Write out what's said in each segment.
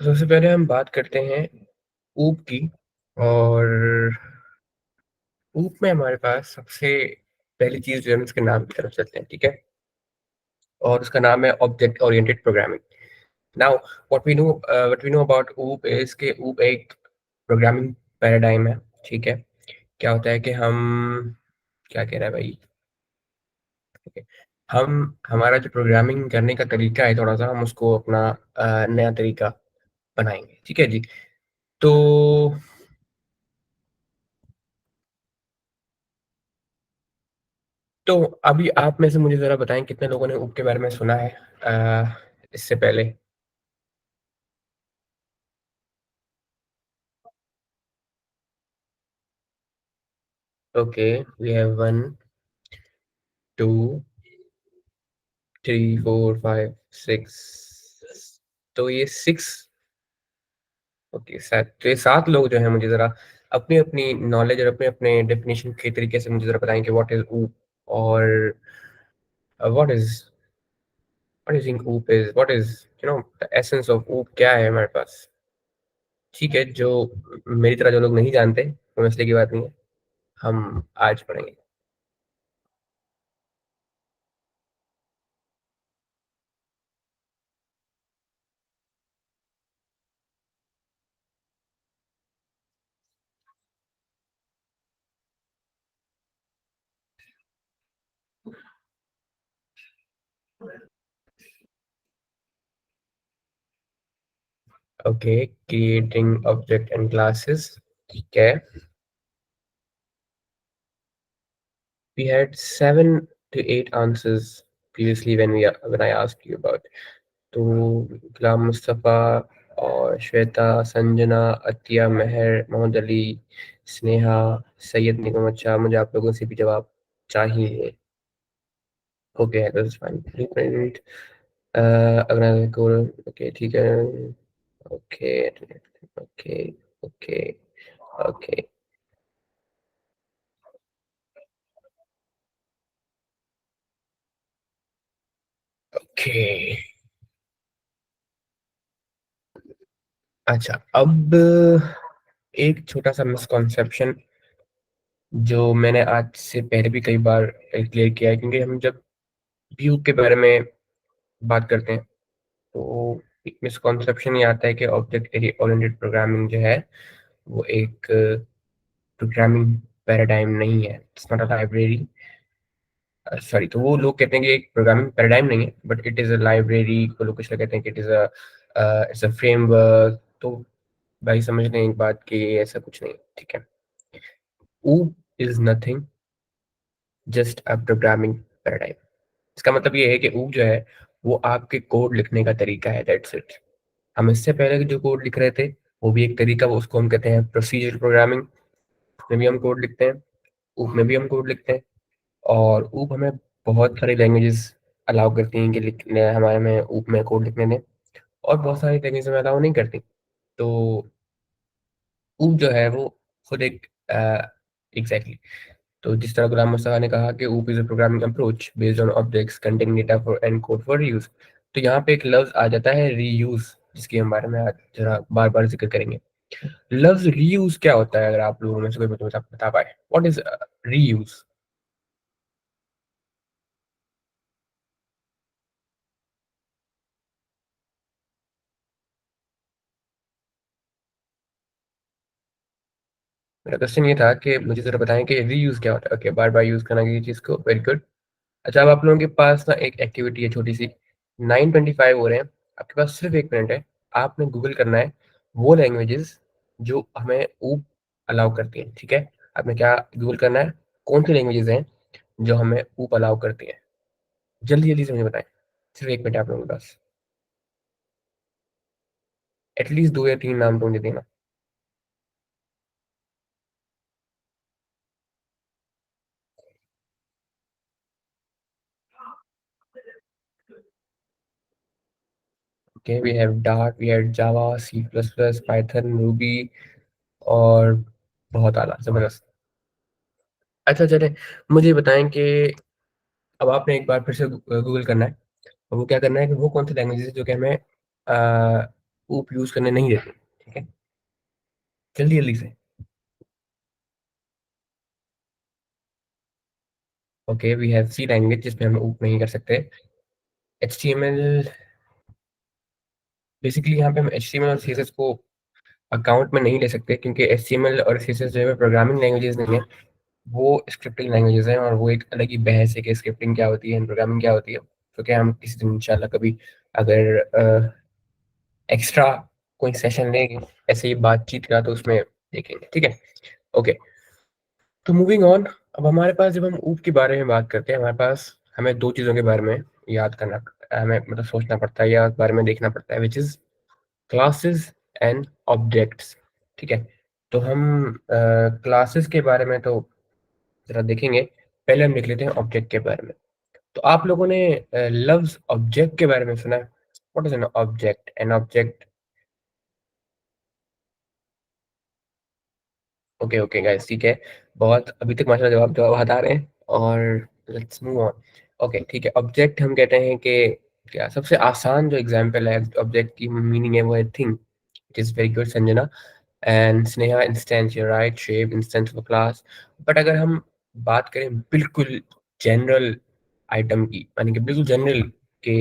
तो सबसे पहले हम बात करते हैं ऊप की। और ऊप में हमारे पास सबसे पहली चीज़ जो है, हम इसके नाम की तरफ चलते हैं, ठीक है? और उसका नाम है object oriented programming. Now what we know about OOP is कि ऊप एक प्रोग्रामिंग पैराडाइम है, ठीक है? क्या होता है कि हम क्या कह रहा है भाई? ओके, हम हमारा जो प्रोग्रामिंग करने का तरीका है थोड़ा-सा हम उसको अपना नया तरीका बनाएँगे, ठीक है जी? तो तो अभी आप में से मुझे ज़रा बताएँ कितने लोगों ने ऊप के बारे में सुना है इससे पहले? Okay, we have 1, 2, 3, 4, 5, 6। तो ये 6। ओके, 7। तो ये 7 लोग जो हैं मुझे ज़रा अपनी-अपनी नॉलेज और अपने-अपने डेफिनिशन के तरीके से मुझे ज़रा बताएँ कि व्हाट इज़ ऊप? और व्हाट इज़ थिंक ऊप is? What is the essence of ऊप क्या है हमारे पास? ठीक है, जो मेरी तरह जो लोग नहीं जानते, वो मसले की बात नहीं है। हम आज पढ़ेंगे। Okay, creating object and classes, ठीक है। We had 7 to 8 answers previously when I asked you about. तो गुलाम मुस्तफ़ा और श्वेता, संजना, अतिया, महर, मोहम्मद अली, स्नेहा, सैयद निगम। अच्छा, मुझे आप लोगों से भी जवाब चाहिए। Okay, that's fine. प्रिंट अगर को ओके, ठीक है। Okay, okay, okay, okay, okay. अच्छा, अब एक छोटा-सा मिसकंसेप्शन जो मैंने आज से पहले भी कई बार क्लियर किया है, क्योंकि हम जब व्यू के बारे में बात करते हैं, तो एक मिसकंसेप्शन ये आता है कि ऑब्जेक्ट ओरिएंटेड प्रोग्रामिंग जो है, वो एक प्रोग्रामिंग पैराडाइम नहीं है। It's not a library. Sorry, तो वो लोग कहते हैं कि एक प्रोग्रामिंग पैराडाइम नहीं है, but it is a library. को लोग कुछ लोग कहते हैं कि इट्स अ फ्रेमवर्क। तो भाई समझ लें एक बात कि ऐसा कुछ नहीं है, ठीक है? ऊब is nothing, just a programming paradigm. इसका मतलब ये है कि ऊब जो है, वो आपके कोड लिखने का तरीका है, दैट्स इट। हम इससे पहले जो कोड लिख रहे थे, वो भी एक तरीका, वो उसको हम कहते हैं प्रोसीजरल प्रोग्रामिंग। उसमें भी हम कोड लिखते हैं, ऊप में भी हम कोड लिखते हैं। और ऊप हमें बहुत सारी लैंग्वेजेस अलाउ करती हैं कि लिखने हमारे में ऊप में कोड लिखने दें, और बहुत सारी लैंग्वेज हमें अलाउ नहीं करती। तो ऊप जो है वो खुद एक एग्ज़ैक्टली, तो जिस तरह गुलाम मुस्तफ़ा ने कहा कि ऊप is a programming approach based on objects containing data for and code for reuse. तो यहाँ पे एक लफ्ज़ आ जाता है रीयूज़, जिसके हम बारे में आज ज़रा बार-बार ज़िक्र करेंगे। लफ्ज़ रीयूज़ क्या होता है, अगर आप लोगों में से कोई मुझे बता पाए? What is reuse? मेरा क्वेश्चन ये था कि मुझे ज़रा बताएँ कि रीयूज़ क्या होता है? ओके, बार-बार यूज़ करना किसी चीज़ को, वेरी गुड। अच्छा, अब आप लोगों के पास ना एक एक्टिविटी है छोटी-सी, 9:25 हो रहे हैं, आपके पास सिर्फ़ 1 मिनट है। आपने गूगल करना है वो लैंग्वेजेज़ जो हमें ऊप अलाउ करती हैं, ठीक है? आपने क्या गूगल करना है, कौन-सी लैंग्वेजेज़ हैं जो हमें ऊप अलाउ करती हैं? जल्दी-जल्दी से मुझे बताएँ, सिर्फ़ 1 मिनट है आप लोगों के पास। एटलीस्ट 2 या 3 नाम तो मुझे देना। Okay, we have Dart, we have Java, C plus plus, Python, Ruby, और बहुत आला, ज़बरदस्त। अच्छा चलें, मुझे बताएँ कि अब आपने एक बार फिर से गूगल करना है, और वो क्या करना है कि वो कौन-सी लैंग्वेजेज़ है जो कि हमें ऊप यूज करने नहीं देते। ठीक है, जल्दी जल्दी से। Okay, we have C language जिसमें हम ऊप नहीं कर सकते। HTML, बेसिकली यहाँ पे हम HTML और CSS को अकाउंट में नहीं ले सकते, क्योंकि HTML और CSS जो है प्रोग्रामिंग लैंग्वेजेस नहीं है, वो स्क्रिप्टिंग लैंग्वेजेस हैं, और वो एक अलग ही बहस है कि स्क्रिप्टिंग क्या होती है, प्रोग्रामिंग क्या होती है। तो क्या हम किसी दिन इंशाल्लाह कभी अगर एक्स्ट्रा कोई सेशन लेंगे ऐसे ही बातचीत का, तो उसमें देखेंगे। ठीक है, ओके। तो मूविंग ऑन, अब हमारे पास जब हम ऊप के बारे में बात करते हैं, हमारे पास हमें दो चीज़ों के बारे में याद करना, हमें मतलब सोचना पड़ता है या उस बारे में देखना पड़ता है, which is classes and objects. ठीक है, तो हम क्लासेस के बारे में तो जरा देखेंगे, पहले हम देख लेते हैं ऑब्जेक्ट के बारे में। तो आप लोगों ने लव्स ऑब्जेक्ट के बारे में सुना है? What is an object? An object, okay okay guys, ठीक है। बहुत अभी तक माशाल्लाह जवाब जवाब आ रहे हैं, और लेट्स मूव ऑन। ओके ठीक है, ऑब्जेक्ट हम कहते हैं कि क्या सबसे आसान जो एग्जांपल है ऑब्जेक्ट की मीनिंग है वो है thing. It is very good Sanjana and Sneha, instance, you right, shape instance of class. But अगर हम बात करें बिल्कुल जनरल आइटम की, यानी कि बिल्कुल जनरल के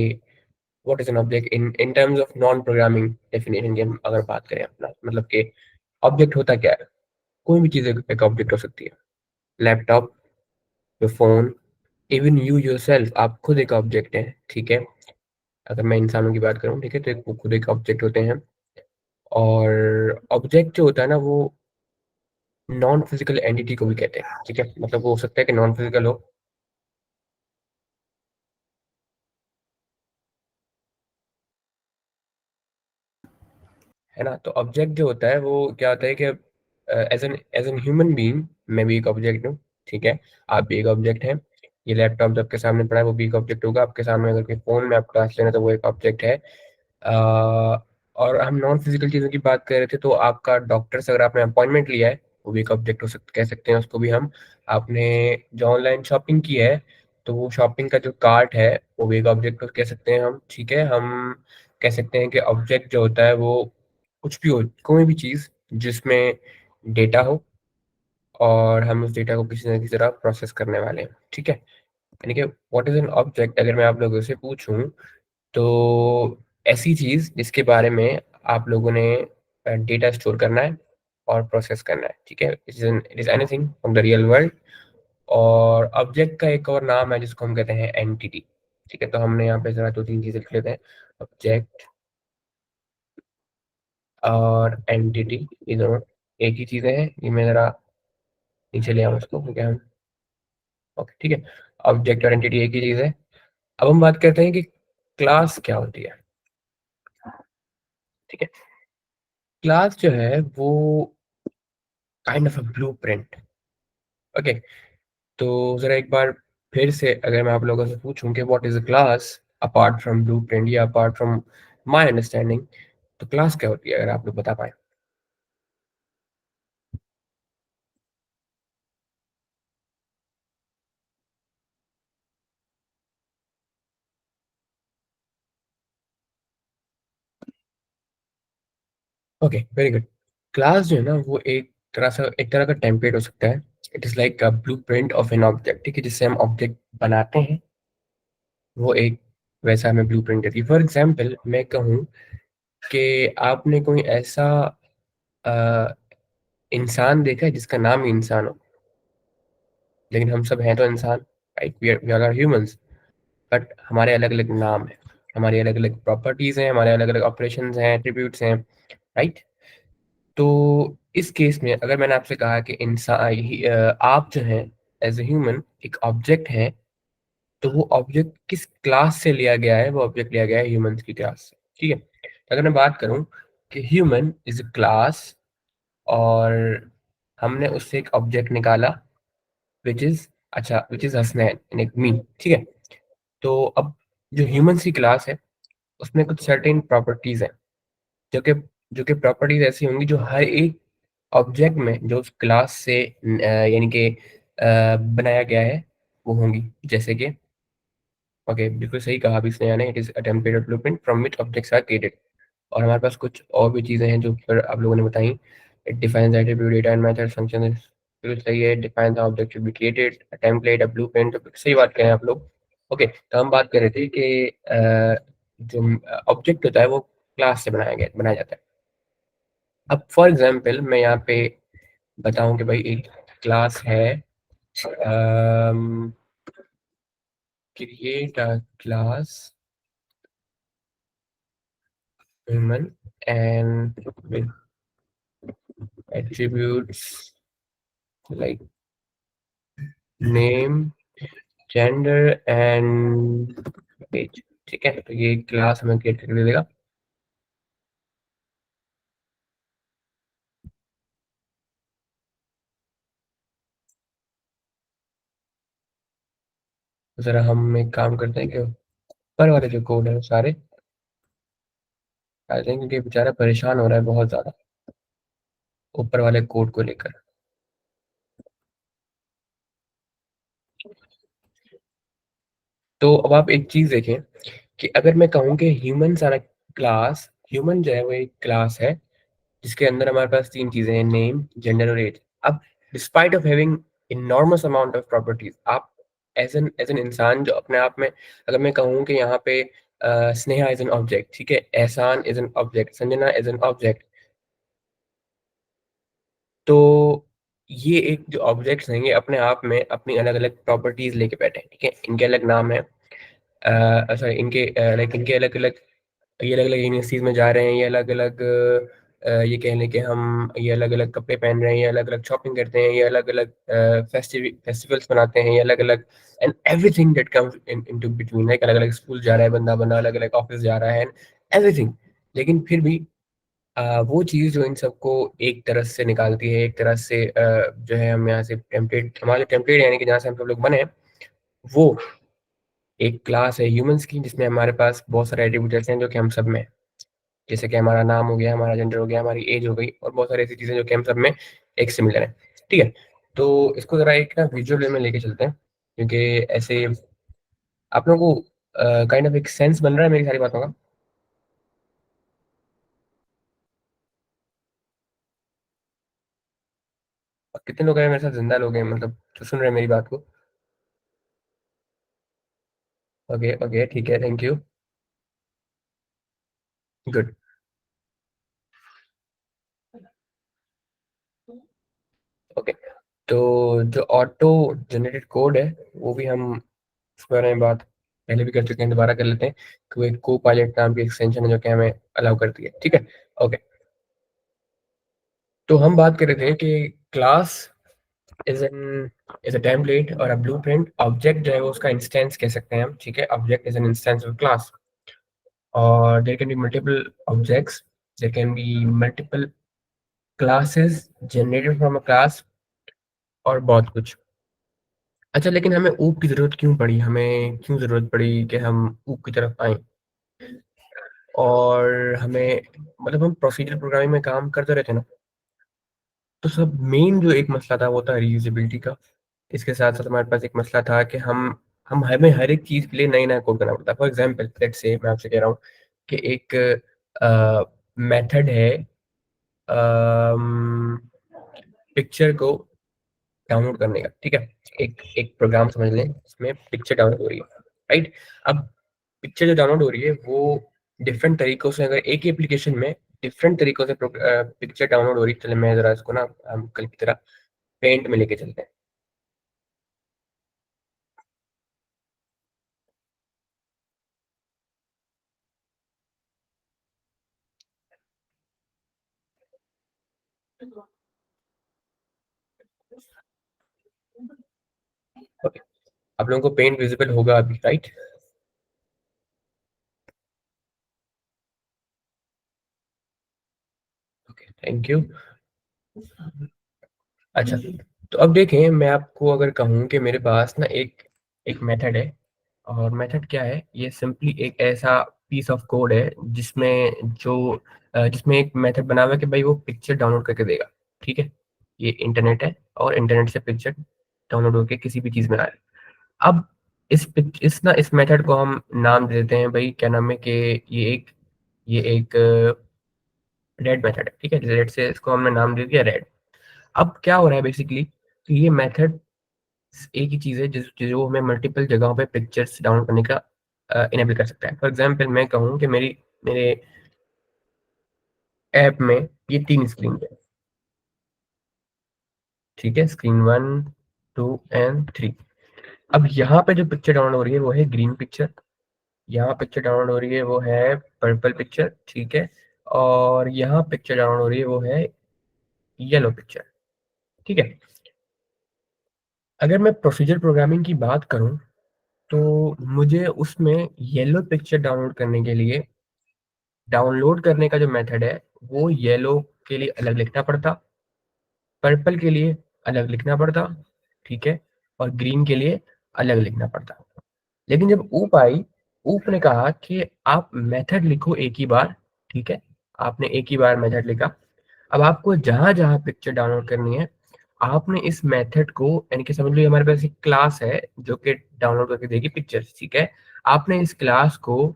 what is an object in in terms of non programming definition की हम अगर बात करें अपना, मतलब कि ऑब्जेक्ट होता क्या है? कोई भी चीज़ एक ऑब्जेक्ट हो सकती है। Laptop, your phone, even you yourself, आप खुद एक ऑब्जेक्ट हैं। ठीक है, अगर मैं इंसानों की बात करूँ, ठीक है, तो वो खुद एक ऑब्जेक्ट होते हैं। और ऑब्जेक्ट जो होता है ना, वो नॉन फिजिकल एंटिटी को भी कहते हैं। ठीक है, मतलब वो हो सकता है कि नॉन फिजिकल हो, है ना। तो ऑब्जेक्ट जो होता है वो क्या होता है कि एज एन ह्यूमन बीइंग मैं भी एक ऑब्जेक्ट हूँ। ठीक है, आप भी एक ऑब्जेक्ट हैं। ये लैपटॉप जो आपके सामने पड़ा है वो भी एक ऑब्जेक्ट होगा आपके सामने। अगर कोई फोन में आप क्लास लेना तो वो एक ऑब्जेक्ट है। अ, और हम नॉन फिजिकल चीज़ों की बात कर रहे थे, तो आपका डॉक्टर से अगर आपने अपॉइंटमेंट लिया है, वो भी एक ऑब्जेक्ट हो सकता, कह सकते हैं उसको भी हम। आपने जो ऑनलाइन शॉपिंग की है, तो वो शॉपिंग का जो कार्ट है, वो भी एक ऑब्जेक्ट कह सकते हैं हम। ठीक है, हम कह सकते हैं कि ऑब्जेक्ट जो होता है वो कुछ भी हो, कोई भी चीज़ जिसमें डेटा हो और हम उस डेटा को किसी न किसी तरह प्रोसेस करने वाले हैं। ठीक है, यानी कि व्हाट इज एन ऑब्जेक्ट, अगर मैं आप लोगों से पूछूं, तो ऐसी चीज़ जिसके बारे में आप लोगों ने डेटा स्टोर करना है और प्रोसेस करना है। ठीक है, it is anything from the real world. और ऑब्जेक्ट का एक और नाम है जिसको हम कहते हैं एंटिटी। ठीक है, तो हमने यहाँ पे जरा दो तीन चीज़ें लिख लेते हैं। ऑब्जेक्ट और एंटिटी, ये दोनों एक ही चीज़ें हैं। ये मैं जरा नीचे ले आऊँ उसको, क्योंकि हम, ओके ठीक है, ऑब्जेक्ट और एंटिटी एक ही चीज़ है। अब हम बात करते हैं कि क्लास क्या होती है। ठीक है, क्लास जो है वो kind of a blueprint. Okay, तो जरा एक बार फिर से अगर मैं आप लोगों से पूछूं कि what is a class apart from blueprint या अपार्ट फ्रॉम माय अंडरस्टैंडिंग, तो क्लास क्या होती है अगर आप लोग बता पाए? Okay, very good. क्लास जो है ना वो एक तरह का टेम्पलेट हो सकता है। It is like a blueprint of an object. ठीक है, जिससे हम ऑब्जेक्ट बनाते हैं, वो एक वैसा हमें ब्लूप्रिंट देती है। फॉर एग्जाम्पल मैं कहूँ कि आपने कोई ऐसा अ, इंसान देखा है जिसका नाम ही इंसान हो, लेकिन हम सब हैं तो इंसान, right, we are humans, but हमारे अलग अलग नाम है, हमारी अलग अलग प्रॉपर्टीज हैं, हमारे अलग अलग ऑपरेशंस हैं, एट्रीब्यूट्स हैं, राइट। तो इस केस में अगर मैंने आपसे कहा कि इंसान, आप जो हैं एज ए ह्यूमन एक ऑब्जेक्ट है, तो वो ऑब्जेक्ट किस क्लास से लिया गया है? वो ऑब्जेक्ट लिया गया है ह्यूमंस की क्लास से। ठीक है, तो अगर मैं बात करूं कि ह्यूमन इज अ क्लास, और हमने उससे एक ऑब्जेक्ट निकाला विच इज, अच्छा, विच इज हसनैन इन मी। ठीक है, तो अब जो ह्यूमंस की क्लास है उसमें कुछ सर्टेन प्रॉपर्टीज हैं, जो कि प्रॉपर्टीज ऐसी होंगी जो हर एक ऑब्जेक्ट में जो उस क्लास से यानी कि बनाया गया है वो होंगी। जैसे कि, ओके, बिल्कुल सही कहा अभी स्नेहा ने, it is a template blueprint from which objects are created. और हमारे पास कुछ और भी चीज़ें हैं जो फिर आप लोगों ने बताई। It defines attribute data and method function. बिल्कुल सही है। Define the object should be created, a template, a blueprint. तो सही बात कह रहे हैं आप लोग। ओके, तो हम बात कर रहे थे कि जो ऑब्जेक्ट होता है वो क्लास से बनाया जाता है। अब फॉर एग्जांपल मैं यहाँ पे बताऊं कि भाई एक क्लास है, create a class human and with attributes like name, gender and age। ठीक है, तो ये क्लास हमें क्रिएट करके दे देगा। तो जरा हम एक काम करते हैं कि ऊपर वाले जो कोड है वो सारे डाल दें, क्योंकि बेचारा परेशान हो रहा है बहुत ज्यादा ऊपर वाले कोड को लेकर। तो अब आप एक चीज देखें कि अगर मैं कहूँ कि ह्यूमन सारा क्लास, ह्यूमन जो है वो एक क्लास है जिसके अंदर हमारे पास तीन चीजें हैं, नेम, जेंडर और एज। अब despite of having enormous amount of properties, आप एज एन इंसान जो अपने आप में, अगर मैं कहूँ कि यहाँ पे स्नेहा इज एन ऑब्जेक्ट, ठीक है, एहसान is an object, Sanjana is an object, तो ये एक जो ऑब्जेक्ट्स हैं ये अपने आप में अपनी अलग अलग प्रॉपर्टीज लेके बैठे हैं, ठीक है, इनके अलग नाम है, सॉरी इनके लाइक इनके अलग अलग, ये अलग अलग यूनिवर्सिटीज में जा रहे हैं, ये अलग अलग ये कह लें कि हम ये अलग अलग कपड़े पहन रहे हैं, ये अलग अलग शॉपिंग करते हैं, ये अलग अलग फेस्टिवल्स मनाते हैं, ये अलग अलग and everything that comes into between, like अलग अलग स्कूल जा रहा है बंदा, बंदा अलग अलग ऑफिस जा रहा है, एवरीथिंग। लेकिन फिर भी वो चीज़ जो इन सबको एक तरह से निकालती है, एक तरह से जो है हम यहाँ से टेम्पलेट, हमारे टेम्पलेट यानी कि जहाँ से हम सब लोग बने हैं, वो एक क्लास है ह्यूमंस की जिसमें हमारे पास बहुत सारे एट्रीब्यूट्स हैं जो कि हम सब में हैं। जैसे कि हमारा नाम हो गया, हमारा जेंडर हो गया, हमारी एज हो गई और बहुत सारी ऐसी चीज़ें जो कि हम सब में एक सिमिलर है। ठीक है, तो इसको ज़रा एक ना विजुअल वे में लेके चलते हैं, क्योंकि ऐसे आप लोगों को काइंड ऑफ एक सेंस बन रहा है मेरी सारी बातों का। और कितने लोग हैं मेरे साथ, जिंदा लोग हैं मतलब जो सुन रहे हैं मेरी बात को? ओके ओके, ठीक है, थैंक यू, गुड। ओके, तो जो ऑटो जनरेटेड कोड है वो भी हम इसके बारे में बात पहले भी कर चुके हैं, दोबारा कर लेते हैं कि वो एक को पायलट नाम की एक्सटेंशन है जो कि हमें अलाउ करती है। ठीक है, ओके, तो हम बात कर रहे थे कि क्लास इज अ टेम्पलेट और अ ब्लूप्रिंट। ऑब्जेक्ट जो है वो उसका इंस्टेंस कह सकते हैं हम, ठीक है, object is an instance of class, और there can be multiple objects, there can be multiple classes generated from a class और बहुत कुछ। अच्छा, लेकिन हमें ऊप की ज़रूरत क्यों पड़ी? हमें क्यों ज़रूरत पड़ी कि हम ऊप की तरफ आएँ? और हमें मतलब हम प्रोसीजर प्रोग्रामिंग में काम करते रहते हैं ना, तो सब मेन जो एक मसला था वो था रीयूज़ेबिलिटी का। इसके साथ-साथ हमारे पास एक मसला था कि हम हमें हर एक चीज़ के लिए नया-नया कोड करना पड़ता है। फॉर एग्ज़ाम्पल लेट्स से मैं आपसे कह रहा हूँ कि एक मेथड है अम, पिक्चर को डाउनलोड करने का, ठीक है? एक एक प्रोग्राम समझ लें, इसमें पिक्चर डाउनलोड हो रही है, राइट? अब पिक्चर जो डाउनलोड हो रही है वो डिफरेंट तरीकों से, अगर एक ही एप्लीकेशन में डिफरेंट तरीकों से पिक्चर डाउनलोड हो रही है, चलिए मैं ज़रा इसको ना हम कल की तरह पेंट में लेके चलते हैं। ओके, आप लोगों को पेंट विज़िबल होगा अभी, राइट? Okay, thank you. अच्छा, तो अब देखें मैं आपको अगर कहूँ कि मेरे पास ना एक एक मेथड है, और मेथड क्या है? ये सिंपली एक ऐसा पीस ऑफ कोड है जिसमें जिसमें एक मेथड बना हुआ है कि भाई वो पिक्चर डाउनलोड करके देगा, ठीक है? ये इंटरनेट है और इंटरनेट से पिक्चर डाउनलोड होके किसी भी चीज़ में आ रहा है। अब इस मेथड को हम नाम दे देते हैं भाई, क्या नाम है कि ये एक ये एक रेड मेथड है, ठीक है, रेड से इसको हमने नाम दे दिया रेड। अब क्या हो रहा है बेसिकली, कि ये मेथड एक ही चीज़ है जो हमें मल्टीपल जगहों पे पिक्चर्स डाउनलोड करने का इनेबल कर सकता है। फॉर एग्जांपल मैं कहूँ कि मेरे ऐप में ये 3 स्क्रीन है, ठीक है, स्क्रीन 1, 2 एंड 3। अब यहाँ पे जो पिक्चर डाउनलोड हो रही है वो है ग्रीन पिक्चर, यहाँ पिक्चर डाउनलोड हो रही है वो है पर्पल पिक्चर, ठीक है, और यहाँ पिक्चर डाउनलोड हो रही है वो है येलो पिक्चर, ठीक है। अगर मैं प्रोसीजर प्रोग्रामिंग की बात करूँ, तो मुझे उसमें येलो पिक्चर डाउनलोड करने के लिए डाउनलोड करने का जो मेथड है, वो येलो के लिए अलग लिखना पड़ता, पर्पल के लिए अलग लिखना पड़ता, ठीक है, और ग्रीन के लिए अलग लिखना पड़ता। लेकिन जब ऊप आई, ऊप ने कहा कि आप मेथड लिखो एक ही बार, ठीक है, आपने एक ही बार मेथड लिखा। अब आपको जहाँ-जहाँ पिक्चर डाउनलोड करनी है, आपने इस मेथड को, यानी कि समझ लीजिए हमारे पास एक क्लास है जो कि डाउनलोड करके देगी पिक्चर्स, ठीक है। आपने इस क्लास को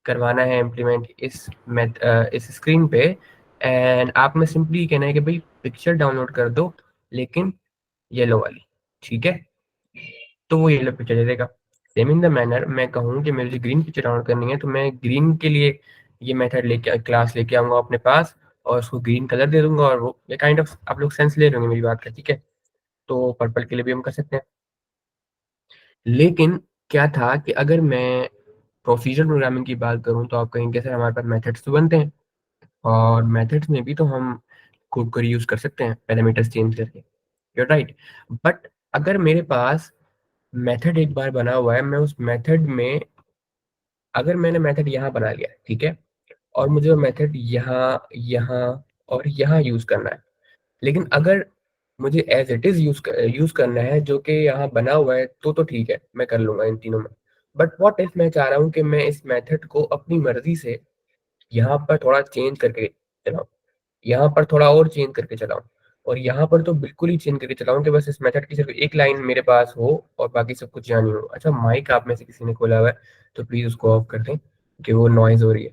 करवाना है इम्प्लीमेंट इस स्क्रीन पे, एंड आपने सिंपली कहना है कि भाई पिक्चर डाउनलोड कर दो, लेकिन येलो वाली, ठीक है, तो वो येलो पिक्चर दे देगा। सेम इन द मैनर मैं कहूँ कि मुझे ग्रीन पिक्चर डाउनलोड करनी है, तो मैं ग्रीन के लिए ये मेथड लेके क्लास लेके आऊँगा अपने पास और उसको ग्रीन कलर दे दूँगा, और वो ये काइंड ऑफ आप लोग सेंस ले रहे होंगे मेरी बात का, ठीक है? तो पर्पल के लिए भी हम कर सकते हैं। लेकिन क्या था कि अगर मैं प्रोसीजर प्रोग्रामिंग की बात करूँ, तो आप कहेंगे सर हमारे पास मेथड्स तो बनते हैं, और मेथड्स में भी तो हम कोड को रीयूज़ कर सकते हैं पैरामीटर्स चेंज करके। You are right. बट अगर मेरे पास मेथड एक बार बना हुआ है, मैं उस मेथड में, अगर मैंने मेथड यहाँ बना लिया, ठीक है? और मुझे वो मेथड यहाँ, यहाँ और यहाँ यूज़ करना है। लेकिन अगर मुझे एज़ इट इज़ यूज़ करना है जो कि यहाँ बना हुआ है, तो ठीक है, मैं कर लूँगा इन तीनों में। बट व्हाट इफ मैं चाह रहा हूँ कि मैं इस मेथड को अपनी मर्ज़ी से यहाँ पर थोड़ा चेंज करके चलाऊँ, यहाँ पर थोड़ा और चेंज करके चलाऊँ, और यहाँ पर तो बिल्कुल ही चेंज करके चलाऊँ कि बस इस मेथड की सिर्फ़ एक लाइन मेरे पास हो और बाकी सब कुछ यहाँ नहीं हो। अच्छा, माइक आप में से किसी ने खोला हुआ है, तो प्लीज़ उसको ऑफ कर दें, कि वो नॉइज़ हो रही है।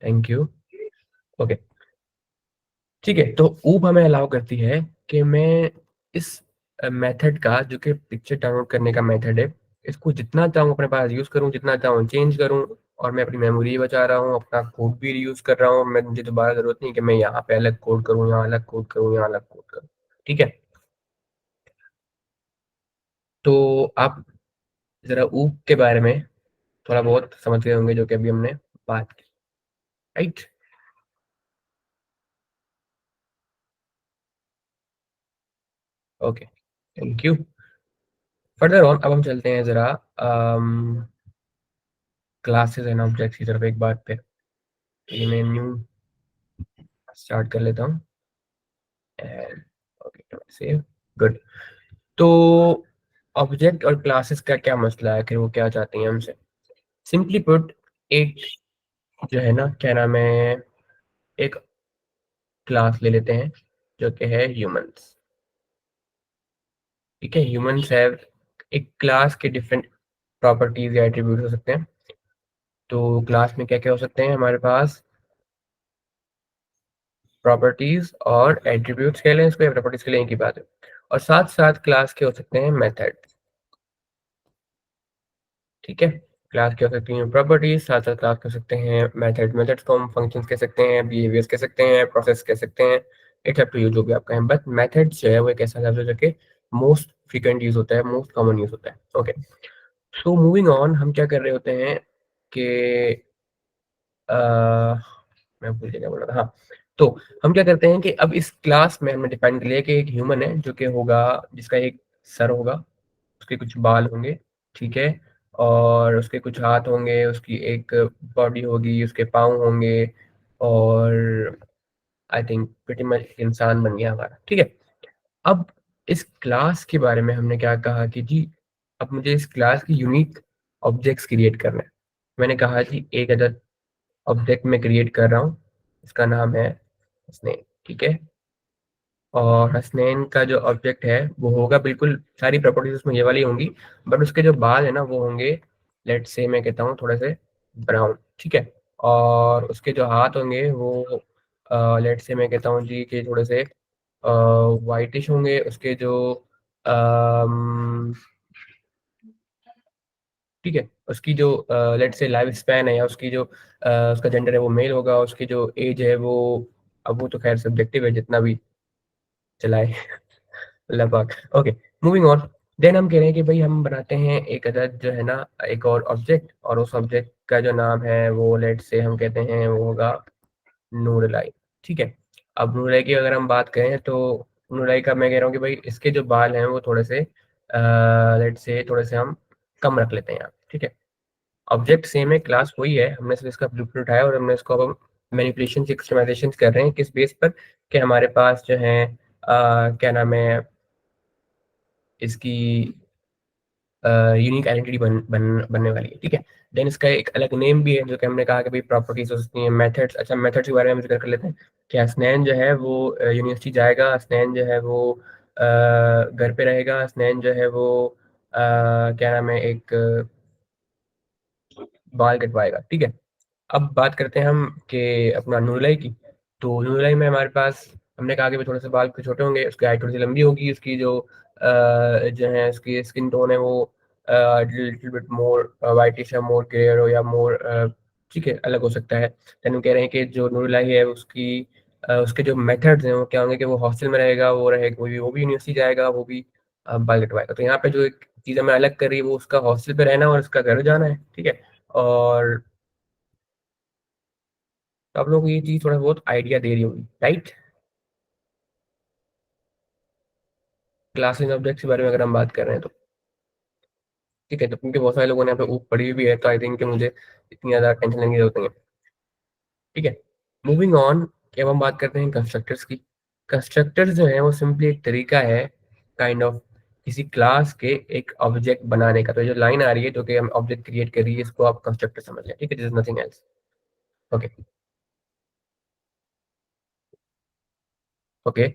Thank you. ओके, ठीक है, तो ऊब हमें अलाउ करती है कि मैं इस मेथड का, जो कि पिक्चर डाउनलोड करने का मेथड है, इसको जितना चाहूँ अपने पास यूज़ करूँ, जितना चाहूँ चेंज करूँ, और मैं अपनी मेमोरी बचा रहा हूँ, अपना कोड भी रीयूज़ कर रहा हूँ। मैं मुझे दोबारा ज़रूरत नहीं कि मैं यहाँ पे अलग कोड करूँ, यहाँ अलग कोड करूँ, यहाँ अलग कोड करूँ, ठीक है? तो आप ज़रा ऊब के बारे में थोड़ा बहुत समझ गए होंगे, जो कि अभी हमने बात की, right? Okay, thank you. Further on अब हम चलते हैं ज़रा क्लासेस एंड ऑब्जेक्ट्स की तरफ एक बार फिर। तो ये मैं न्यू स्टार्ट कर लेता हूँ, एंड ओके सेव, गुड। तो ऑब्जेक्ट और क्लासेस का क्या मसला है, कि वो क्या चाहते हैं हमसे? सिंपली पुट, एक जो है ना, क्या नाम है, एक क्लास ले लेते हैं जो कि है ह्यूमंस, ठीक है। ह्यूमंस हैव, एक क्लास के डिफरेंट प्रॉपर्टीज या एट्रीब्यूट हो सकते हैं। तो क्लास में क्या क्या हो सकते हैं हमारे पास? प्रॉपर्टीज और एट्रीब्यूट्स कह लें इसको, या प्रॉपर्टीज के लिए एक ही बात है। और साथ साथ क्लास के हो सकते हैं मेथड, ठीक है। क्लास के हो सकती हैं प्रॉपर्टीज, साथ साथ क्लास कर सकते हैं मेथड, मेथड्स को हम फंक्शंस कह सकते हैं, बिहेवियर्स कह सकते हैं, प्रोसेस कह सकते हैं, इट्स अप टू यू जो भी आप कहें। बट मेथड्स जो है वो एक ऐसा लफ्ज़ है जो कि मोस्ट फ्रीक्वेंट यूज होता है, मोस्ट कॉमन यूज होता है। ओके, सो मूविंग ऑन, हम क्या कर रहे होते हैं कि अ, मैं भूल गया क्या बोल रहा था, हाँ। तो हम क्या करते हैं कि अब इस क्लास में हमने डिफाइन कर लिया कि एक ह्यूमन है जो कि होगा, जिसका एक सर होगा, उसके कुछ बाल होंगे, ठीक है, और उसके कुछ हाथ होंगे, उसकी एक बॉडी होगी, उसके पाँव होंगे, और आई थिंक प्रीटी मच इंसान बन गया हमारा, ठीक है। अब इस क्लास के बारे में हमने क्या कहा कि जी, अब मुझे इस क्लास की यूनिक ऑब्जेक्ट्स क्रिएट करना है। मैंने कहा जी एक अदद ऑब्जेक्ट मैं क्रिएट कर रहा हूँ, इसका नाम है स्नेक, ठीक है। और हसनैन का जो ऑब्जेक्ट है वो होगा, बिल्कुल सारी प्रॉपर्टीज उसमें ये वाली होंगी, बट उसके जो बाल है ना वो होंगे लेट्स से मैं कहता हूँ थोड़े से ब्राउन, ठीक है? और उसके जो हाथ होंगे वो लेट्स से मैं कहता हूँ जी कि थोड़े से व्हाइटिश होंगे। उसके जो अम, ठीक है, उसकी जो लेट्स से लाइफ स्पैन है या उसकी जो उसका जेंडर है वो मेल होगा, उसकी जो एज है वो, अब वो तो खैर सब्जेक्टिव है जितना भी चलाए। अल्लाह पाक। Okay, moving on. देन हम कह रहे हैं कि भाई हम बनाते हैं एक अदद जो है ना, एक और ऑब्जेक्ट, और उस ऑब्जेक्ट का जो नाम है वो लेट्स से हम कहते हैं वो होगा नूरलाई, ठीक है? अब नूरलाई की अगर हम बात करें तो नूरलाई का मैं कह रहा हूँ कि भाई इसके जो बाल हैं वो थोड़े से लेट्स से थोड़े से हम कम रख लेते हैं यहाँ, ठीक है? ऑब्जेक्ट सेम है, क्लास वही है, हमने सिर्फ इसका ब्लूप्रिंट उठाया और हमने इसको अब हम मैनिपुलेशन कस्टमाइजेशन कर रहे हैं किस बेस पर, कि हमारे पास जो है क्या नाम है इसकी यूनिक आइडेंटिटी बनने वाली है, ठीक है? देन इसका एक अलग नेम भी है जो कि हमने कहा कि भाई प्रॉपर्टीज हो सकती हैं, मेथड्स। अच्छा, मेथड्स के बारे में हम जिक्र कर लेते हैं कि हसनैन जो है वो यूनिवर्सिटी जाएगा, हसनैन जो है वो घर पे रहेगा, हसनैन जो है वो क्या नाम है एक बाल कटवाएगा, ठीक है? अब बात करते हैं हम कि अपना नूरलाई की। तो नूरलाई में हमारे पास हमने कहा कि भाई थोड़े से बाल कुछ छोटे होंगे, उसकी हाइट थोड़ी सी लंबी होगी, उसकी जो है उसकी स्किन टोन है वो लिटिल बिट मोर वाइटिश या मोर ग्रेयर हो या मोर, ठीक है, अलग हो सकता है। देन हम कह रहे हैं कि जो नूरलाई है उसकी उसके जो मेथड्स हैं वो क्या होंगे कि वो हॉस्टल में रहेगा, वो रहेगा, वो भी यूनिवर्सिटी जाएगा, वो भी बाल कटवाएगा। तो यहाँ पे जो एक चीज़ हमें अलग कर रही है वो उसका हॉस्टल पे रहना और उसका घर जाना है, ठीक है? और तो आप लोगों को ये चीज़ थोड़ा बहुत आइडिया दे रही होगी, राइट? क्लासिक ऑब्जेक्ट्स के बारे में अगर हम बात कर रहे हैं तो ठीक है, तो क्योंकि बहुत सारे लोगों ने यहाँ पे ऊप पढ़ी भी है तो आई थिंक कि मुझे इतनी ज़्यादा टेंशन लेने की जरूरत नहीं है, ठीक है? मूविंग ऑन, कि अब हम बात करते हैं कंस्ट्रक्टर्स की। कंस्ट्रक्टर्स जो है वो सिंपली एक तरीका है काइंड ऑफ किसी क्लास के एक ऑब्जेक्ट बनाने का। तो जो लाइन आ रही है जो कि हम ऑब्जेक्ट क्रिएट कर रही है इसको आप कंस्ट्रक्टर समझ लें, ठीक है? This is nothing else. Okay, okay.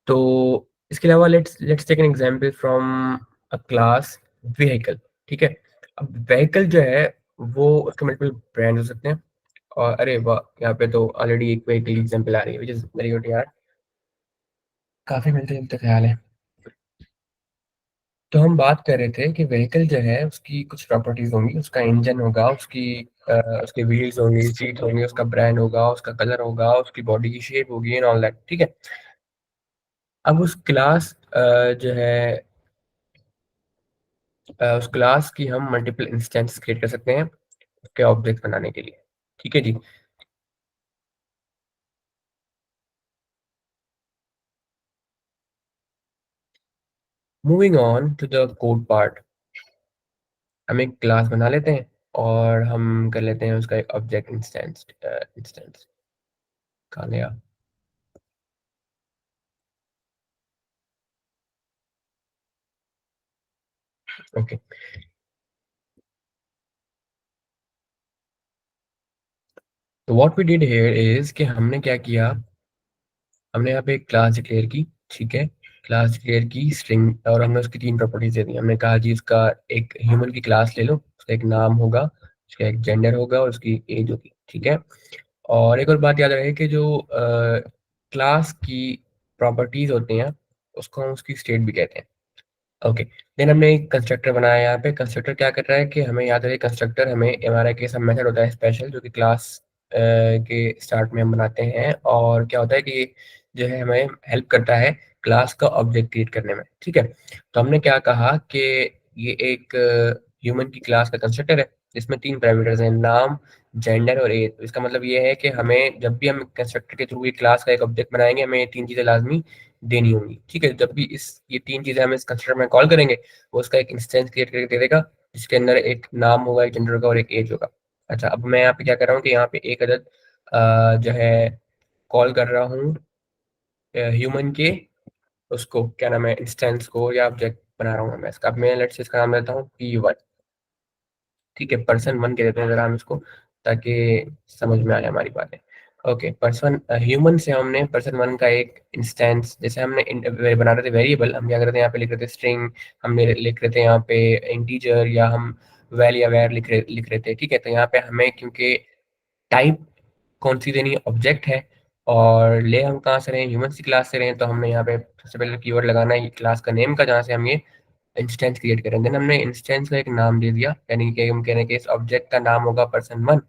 तो इसके अलावा let's let's take an example from a class vehicle, ठीक है? अब व्हीकल जो है वो उसके मल्टीपल ब्रांड हो सकते हैं। और अरे वाह, यहाँ पे तो ऑलरेडी एक व्हीकल एग्जांपल आ रही है व्हिच इज वेरी गुड यार, काफी मिलते जुलते ख्याल है। तो हम बात कर रहे थे कि व्हीकल जो है उसकी कुछ प्रॉपर्टीज होंगी, उसका इंजन होगा, उसकी उसके व्हील्स होंगी, सीट होंगी, उसका ब्रांड होगा, उसका कलर होगा, उसकी बॉडी की शेप होगी एंड ऑल दैट, ठीक है? अब उस क्लास जो है उस क्लास की हम मल्टीपल इंस्टेंस क्रिएट कर सकते हैं उसके ऑब्जेक्ट बनाने के लिए, ठीक है जी? Moving on to the code part, हम एक क्लास बना लेते हैं और हम कर लेते हैं उसका एक ऑब्जेक्ट इंस्टेंस। इंस्टेंस कहाँ गया? ओके, तो what we did here is कि हमने क्या किया, हमने यहाँ पे एक क्लास डिक्लेयर की, ठीक है? क्लास डिक्लेयर की स्ट्रिंग, और हमने उसकी तीन प्रॉपर्टीज दे दी। हमने कहा जी उसका एक ह्यूमन की क्लास ले लो, उसका एक नाम होगा, उसका एक जेंडर होगा और उसकी एज होगी, ठीक है? और एक और बात याद रहे कि जो क्लास की प्रॉपर्टीज होती हैं उसको हम उसकी स्टेट भी कहते हैं। ओके, देन हमने एक कंस्ट्रक्टर बनाया। यहाँ पे कंस्ट्रक्टर क्या कर रहा है कि हमें याद रहे कंस्ट्रक्टर हमें हमारा एक ऐसा मेथड होता है स्पेशल जो कि क्लास के स्टार्ट में हम बनाते हैं, और क्या होता है कि ये जो है हमें हेल्प करता है क्लास का ऑब्जेक्ट क्रिएट करने में, ठीक है? तो हमने क्या कहा कि ये एक ह्यूमन की क्लास का कंस्ट्रक्टर है जिसमें तीन पैरामीटर्स हैं, नाम, जेंडर और एज। तो इसका मतलब ये है कि हमें जब भी हम कंस्ट्रक्टर के थ्रू ये क्लास का एक ऑब्जेक्ट बनाएंगे हमें ये तीन चीजें लाजमी देनी होंगी, ठीक है? जब भी इस ये तीन चीजें हम इस कंस्ट्रक्टर में कॉल करेंगे वो उसका एक इंस्टेंस क्रिएट करके दे देगा जिसके अंदर एक नाम होगा, एक जेंडर होगा और एक एज होगा। अच्छा, अब मैं यहाँ पे क्या कर रहा हूँ कि यहाँ पे एक अदद जो है कॉल कर रहा हूँ ह्यूमन के, उसको क्या नाम है इंस्टेंस को या ऑब्जेक्ट बना रहा हूँ मैं इसका। अब मैं लेट्स से इसका नाम लेता हूँ P1, ठीक है? पर्सन वन कह देते हैं जरा हम इसको ताकि समझ में आए हमारी बातें। ओके, पर्सन ह्यूमन से हमने पर्सन वन का एक इंस्टेंस, जैसे हमने बना रहे थे वेरिएबल, हम क्या करते हैं यहाँ पे लिख रहे थे स्ट्रिंग, हमने लिख रहे थे यहाँ पे इंटीजर, या हम वेल या वेयर लिख रहे थे, ठीक है। तो यहाँ पे हमें क्योंकि टाइप कौन सी देनी है, ऑब्जेक्ट है, और ले हम कहाँ से रहे हैं, ह्यूमन की क्लास से रहे हैं, तो हमने यहाँ पे सबसे पहले कीवर्ड लगाना है क्लास का नेम का, जहाँ से हम ये इंस्टेंस क्रिएट करें। देन हमने इंस्टेंस को एक नाम दे दिया, यानी कि हम कह रहे हैं कि इस ऑब्जेक्ट का नाम होगा पर्सन 1,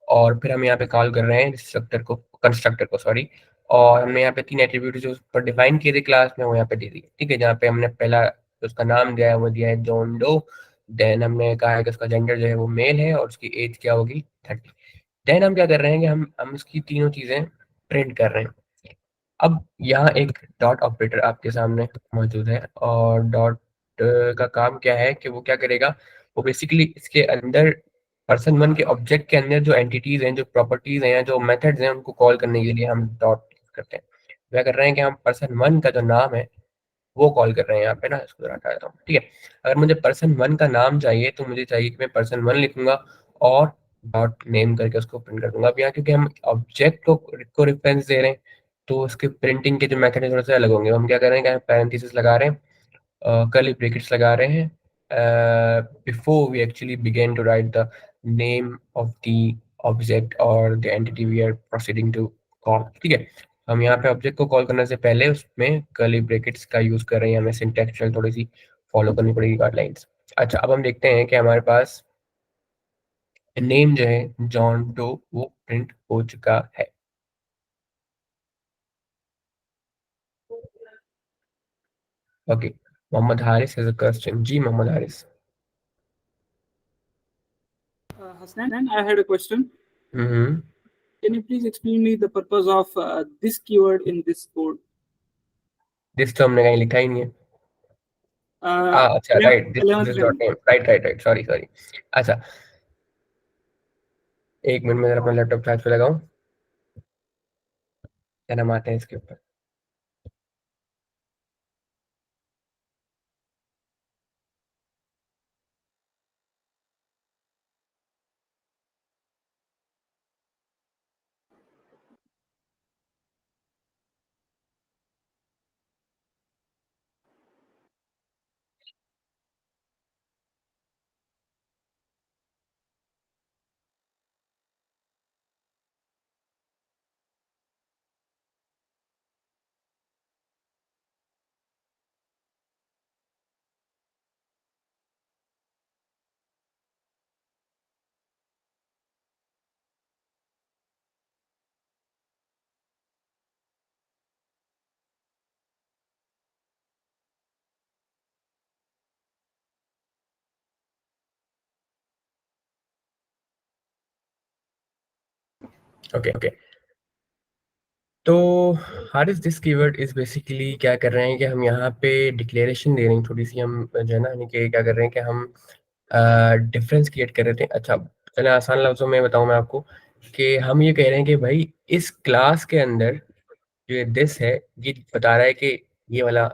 और फिर हम यहाँ पे कॉल कर रहे हैं कंस्ट्रक्टर को सॉरी। और हमने यहाँ पे 3 एट्रीब्यूट जो ऊपर डिफाइन किए थे क्लास में, वो यहाँ पे दे दिए, ठीक है। जहाँ पे हमने पहला जो उसका नाम दिया है वो दिया है जॉन डो। देन हमने कहा है कि उसका जेंडर जो है वो मेल है, और उसकी एज क्या होगी, 30। देन हम क्या कर रहे हैं कि हम इसकी तीनों चीजें प्रिंट कर रहे हैं। अब यहाँ एक डॉट ऑपरेटर आपके सामने मौजूद है, और डॉट का काम क्या है कि वो क्या करेगा, वो बेसिकली इसके अंदर पर्सन 1 के ऑब्जेक्ट के अंदर जो एंटिटीज हैं, जो प्रॉपर्टीज हैं, या जो मेथड्स हैं, उनको कॉल करने के लिए हम डॉट करते हैं। क्या कर रहे हैं कि हम पर्सन 1 का जो नाम है वो कॉल कर रहे हैं यहाँ पे ना, इसको जरा हटा देता हूँ, ठीक है। अगर मुझे पर्सन 1 का नाम चाहिए तो मुझे चाहिए कि मैं पर्सन 1 लिखूंगा और डॉट नेम करके उसको प्रिंट कर दूंगा। अब यहाँ क्योंकि हम ऑब्जेक्ट को रेफरेंस दे रहे हैं, तो उसके प्रिंटिंग के जो मेथड है थोड़े से अलग होंगे। हम क्या कर रहे हैं कि पैरेंथेसिस लगा रहे हैं, curly brackets लगा रहे हैं before we actually begin to write the name of the object or the entity we are proceeding to call, ठीक है। हम यहाँ पे ऑब्जेक्ट को कॉल करने से पहले उसमें कर्ली ब्रैकेट्स का यूज कर रहे हैं, हमें सिंटैक्चुअल थोड़ी सी फॉलो करनी पड़ेगी गाइडलाइंस। अच्छा, अब हम देखते हैं कि हमारे पास नेम जो है जॉन डो वो प्रिंट हो चुका है। Okay, Mohammad Haris is a question. जी Mohammad Haris. Hasnan, I had a question. Hmm. Can you please explain me the purpose of this keyword in this code? This तो हमने कहीं लिखा ही नहीं है। अच्छा, right, this 11th this dot line. Name, right right right, sorry sorry. अच्छा, एक minute में जरा अपना लैपटॉप चार्ज पे लगाऊं, क्या नाम आते हैं इसके ऊपर। ओके ओके, तो Haris this keyword is basically क्या कर रहे हैं कि हम यहाँ पे डिक्लेरेशन दे रहे हैं थोड़ी सी, हम जो है ना, यानी कि क्या कर रहे हैं कि हम डिफरेंस क्रिएट कर रहे थे। अच्छा, चले आसान लफ्जों में बताऊं मैं आपको, कि हम ये कह रहे हैं कि भाई इस क्लास के अंदर जो ये दिस है, ये बता रहा है कि ये वाला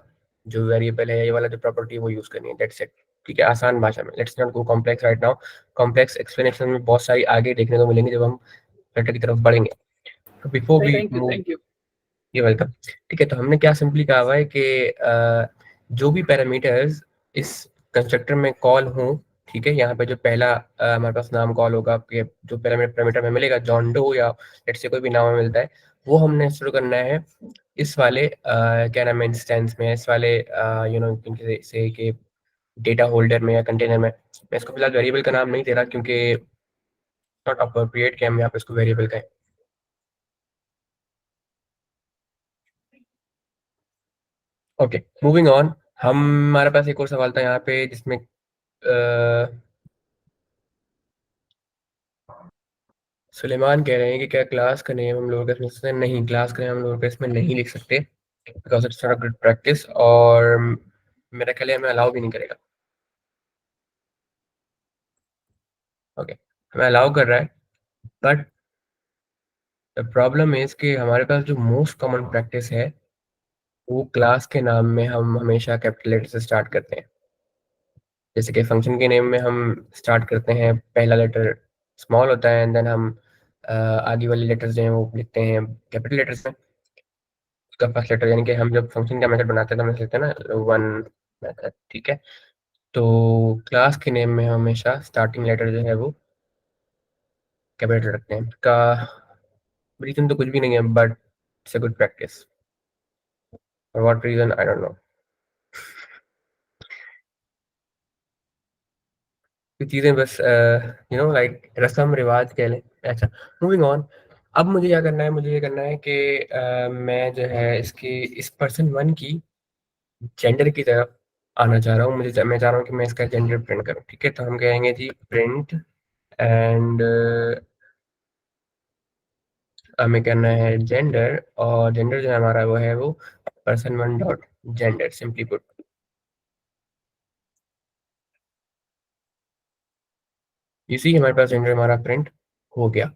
जो वेरिएबल है, ये वाला जो प्रॉपर्टी है वो यूज करनी है, दैट्स इट, ठीक है। आसान भाषा में, let's not go complex right now. Complex explanation में बहुत सारी आगे देखने को मिलेंगे जब हम लेटर की तरफ बढ़ेंगे। तो before we Thank you, move, thank you. ये वेलकम, ठीक है। तो हमने क्या सिंपली कहा हुआ है कि जो भी पैरामीटर्स इस कंस्ट्रक्टर में कॉल हों, ठीक है, यहाँ पे जो पहला हमारे पास नाम कॉल होगा, कि जो पैरामीटर में मिलेगा जॉन डो या लेट्स से कोई भी नाम हमें मिलता है, वो हमने शुरू करना है इस वाले क्या नाम है, इंस्टेंस में, इस वाले से कि डेटा होल्डर में या कंटेनर में। मैं इसको फिलहाल वेरिएबल का नाम नहीं दे रहा क्योंकि नॉट अप्रोप्रिएट कि हम यहाँ पे इसको वेरिएबल कहें। Okay, moving on. हमारे पास एक और सवाल था यहाँ पे जिसमें सुलेमान कह रहे हैं कि क्या क्लास का नेम हम लोग इसमें लिख सकते हैं? नहीं, क्लास का नेम हम लोग इसमें नहीं लिख सकते, because it's not a good practice, और मेरा ख्याल है हमें अलाउ भी नहीं करेगा। ओके, हमें अलाउ कर रहा है, बट द प्रॉब्लम इज कि हमारे पास जो मोस्ट कॉमन प्रैक्टिस है वो क्लास के नाम में हम हमेशा कैपिटल लेटर से स्टार्ट करते हैं। जैसे कि फंक्शन के नेम में हम स्टार्ट करते हैं, पहला लेटर स्मॉल होता है, एंड देन हम आगे वाले लेटर्स जो हैं वो लिखते हैं कैपिटल लेटर्स में। उसका फर्स्ट लेटर, यानी कि हम जब फंक्शन का मेथड बनाते हैं तो हम लिखते हैं ना 1 मेथड, ठीक है। तो क्लास के नेम में हमेशा स्टार्टिंग लेटर जो है वो कैपिटल रखते हैं। का रीजन तो कुछ भी नहीं है, but it's a good practice. For what reason I don't know. ये चीजें बस लाइक रस्म रिवाज कह लें। अच्छा, मूविंग ऑन। अब मुझे क्या करना है, मुझे ये करना है कि मैं जो है इसकी इस पर्सन वन की जेंडर की तरफ आना चाह रहा हूँ। मैं चाह रहा हूँ कि मैं इसका जेंडर प्रिंट करूँ। ठीक है, तो हम कहेंगे जी प्रिंट एंड हमें करना है जेंडर, और जेंडर जो है हमारा वो है वो person one dot gender, simply put. इसी हमारे पास जेंडर हमारा प्रिंट हो गया।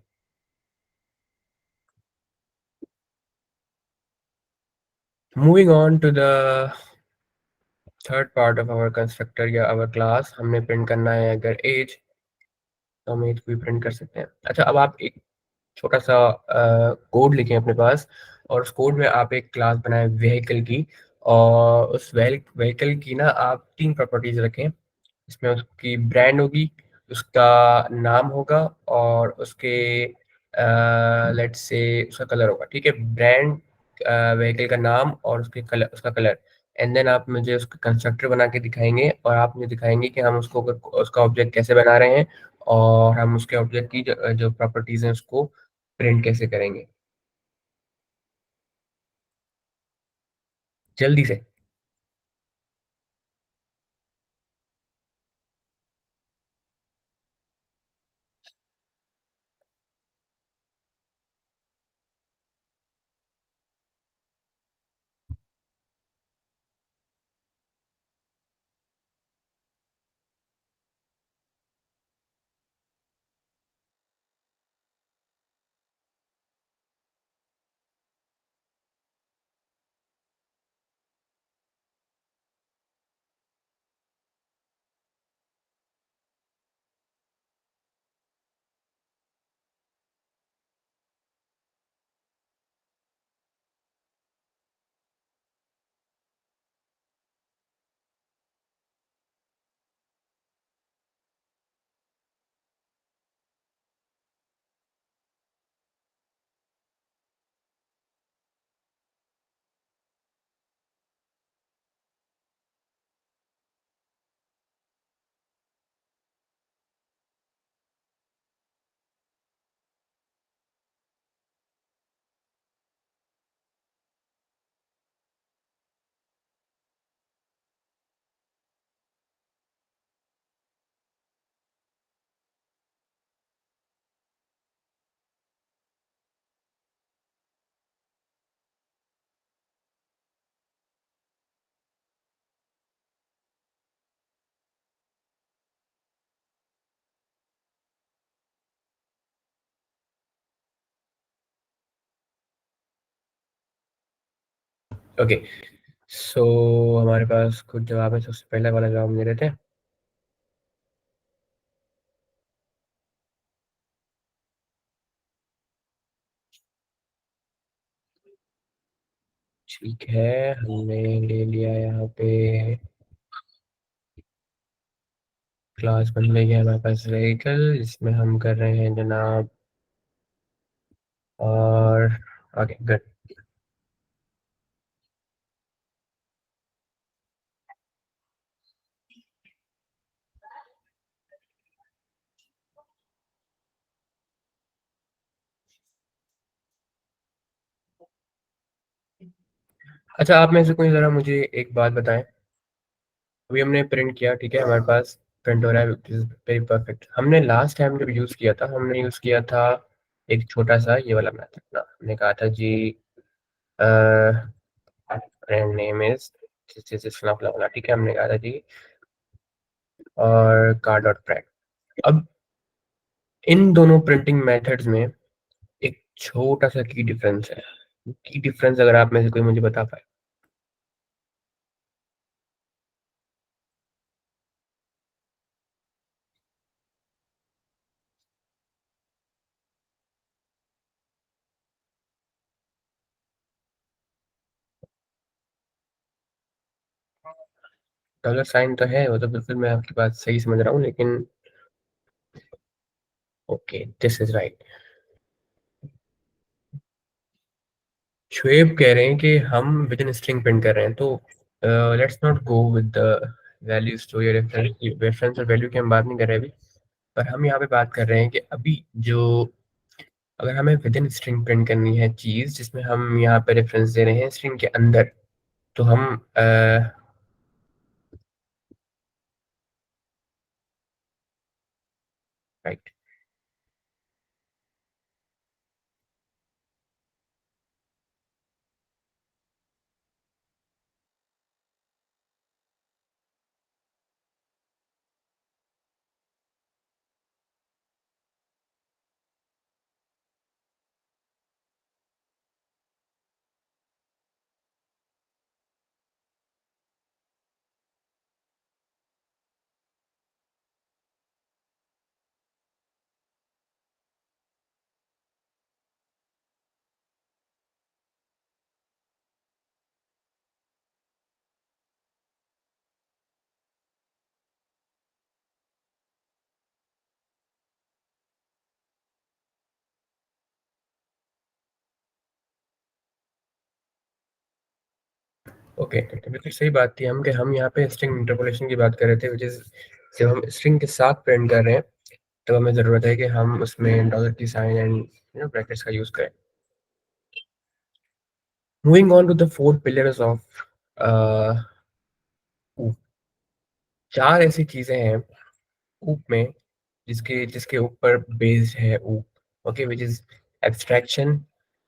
Moving on to the third part of our constructor या आवर क्लास, हमने प्रिंट करना है अगर एज, तो हम एज को भी प्रिंट कर सकते हैं। अच्छा, अब आप एक छोटा सा कोड लिखें अपने पास, और उस कोड में आप एक क्लास बनाएं व्हीकल की, और उस व्हीकल की ना आप तीन प्रॉपर्टीज रखें। इसमें उसकी ब्रांड होगी, उसका नाम होगा, और उसके लेट्स से उसका कलर होगा। ठीक है, ब्रांड, व्हीकल का नाम और उसका कलर। एंड देन आप मुझे उसका कंस्ट्रक्टर बना के दिखाएंगे, और आप मुझे दिखाएंगे कि हम उसका ऑब्जेक्ट कैसे बना रहे हैं, और हम उसके ऑब्जेक्ट की जो प्रॉपर्टीज हैं उसको प्रिंट कैसे करेंगे, जल्दी से। ओके, सो हमारे पास कुछ जवाब है। सबसे पहले वाला जवाब दे देते हैं। ठीक है, हमने ले लिया यहाँ पे क्लास बन गई है हमारे पास व्हीकल, जिसमें हम कर रहे हैं जनाब, और ओके गुड। अच्छा, आप में से कोई ज़रा मुझे एक बात बताएं। अभी हमने प्रिंट किया, ठीक है, हमारे पास प्रिंट हो रहा है, वेरी परफेक्ट। हमने लास्ट टाइम जब यूज़ किया था, हमने यूज़ किया था एक छोटा सा ये वाला मेथड ना। हमने कहा था जी ब्रांड नेम इज फला फला फला, ठीक है, हमने कहा था जी, और कार डॉट ब्रांड। अब इन दोनों प्रिंटिंग मेथड्स में एक छोटा सा की डिफरेंस है। की डिफरेंस अगर आप में से कोई मुझे बता पाए। डॉलर साइन तो है, वो तो बिल्कुल मैं आपकी बात सही समझ रहा हूँ, लेकिन okay, this is right. Shoaib कह रहे हैं कि हम विद इन स्ट्रिंग प्रिंट कर रहे हैं, तो let's not go with the values two, या रेफरेंस और वैल्यू की हम बात नहीं कर रहे अभी, पर हम यहाँ पे बात कर रहे हैं कि अभी जो, अगर हमें विद इन स्ट्रिंग प्रिंट करनी है चीज़ जिसमें हम यहाँ पे रेफरेंस दे रहे हैं स्ट्रिंग के अंदर, तो हम राइट। ओके, तो बिल्कुल सही बात थी हम, कि हम यहाँ पे स्ट्रिंग इंटरपोलेशन की बात कर रहे थे, विच इज जब हम स्ट्रिंग के साथ प्रिंट कर रहे हैं तो हमें ज़रूरत है कि हम उसमें डॉलर की साइन एंड ब्रैकेट्स का यूज़ करें। Moving on to the four pillars of, चार ऐसी चीज़ें हैं ऊप में जिसके जिसके ऊपर बेस्ड है ऊप। Okay, which is abstraction,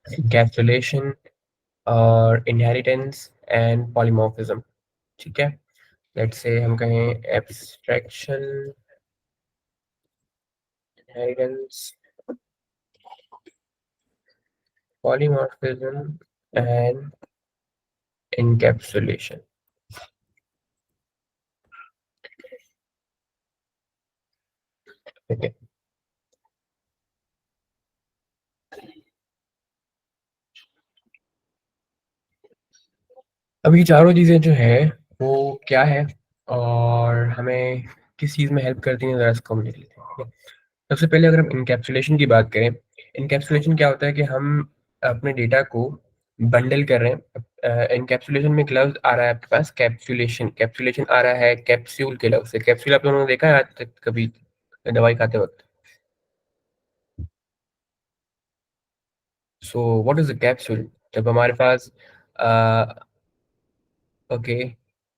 encapsulation और इनहेरिटेंस एंड पॉलीमॉर्फिज्म। ठीक है, लेट्स से हम कहें abstraction, inheritance, polymorphism and encapsulation। ठीक है, अब ये चारों चीज़ें जो है वो क्या है और हमें किस चीज़ में हेल्प करती हैं, ज़रा इसको हम देख लेते हैं। ठीक है? सबसे पहले अगर हम इनकैप्सुलेशन की बात करें, इनकैप्सुलेशन क्या होता है कि हम अपने डेटा को बंडल कर रहे हैं। इनकैप्सुलेशन में एक लफ्ज़ आ रहा है आपके पास, कैप्सुलेशन, कैप्सुलेशन आ रहा है कैप्सूल के लफ्ज़ से। कैप्सूल आप लोगों ने देखा है आज तक कभी दवाई खाते वक़्त? So what is a capsule? जब हमारे पास अ, ओके,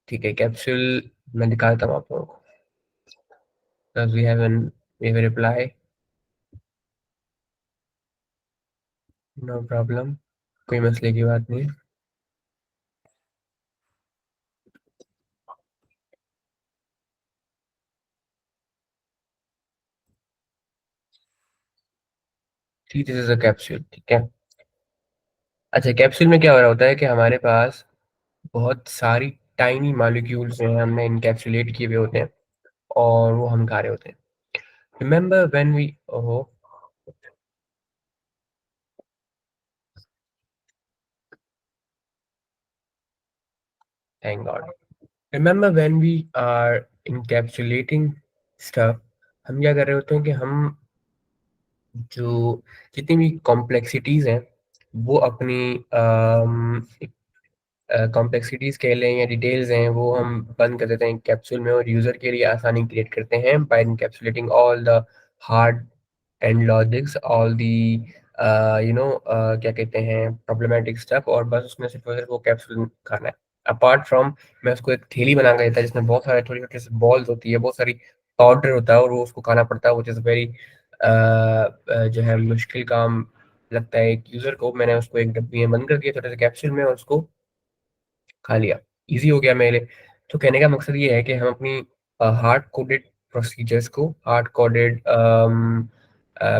ठीक है, कैप्सूल मैं दिखाता हूँ आप लोगों को। We have a reply, no problem, कोई मसले की बात नहीं है। ठीक, दिस इज़ अ कैप्सूल, ठीक है। अच्छा, कैप्सूल में क्या हो रहा होता है कि हमारे पास बहुत सारी टाइनी मॉलिक्यूल्स हैं, हमने इनकैप्सुलेट किए हुए होते हैं और वो हम खा रहे होते हैं। रिमेंबर व्हेन वी, ओहो, thank God. Remember when we are encapsulating stuff, हम क्या कर रहे होते हैं कि हम जो जितनी भी कॉम्प्लेक्सिटीज़ हैं वो अपनी कॉम्प्लेक्सिटीज़ कह लें या डिटेल्स हैं, वो हम बंद कर देते हैं कैप्सूल में और यूज़र के लिए आसानी क्रिएट करते हैं by encapsulating all the hard and logics, all the क्या कहते हैं प्रॉब्लमैटिक स्टफ, और बस उसमें सिर्फ और सिर्फ वो कैप्सूल खाना है। अपार्ट फ्रॉम, मैं उसको एक थैली बना के देता है जिसमें बहुत सारे छोटे-छोटे से बॉल्स होती है, बहुत सारी पाउडर होता है और वो उसको खाना पड़ता है, व्हिच इज़ वेरी जो है मुश्किल काम लगता है एक यूज़र को। मैंने उसको एक डब्बी में बंद कर दिया छोटे से कैप्सूल में और उसको खा लिया, ईज़ी हो गया मेरे लिए। तो कहने का मकसद ये है कि हम अपनी हार्ड कोडेड प्रोसीजर्स को, हार्ड कोडेड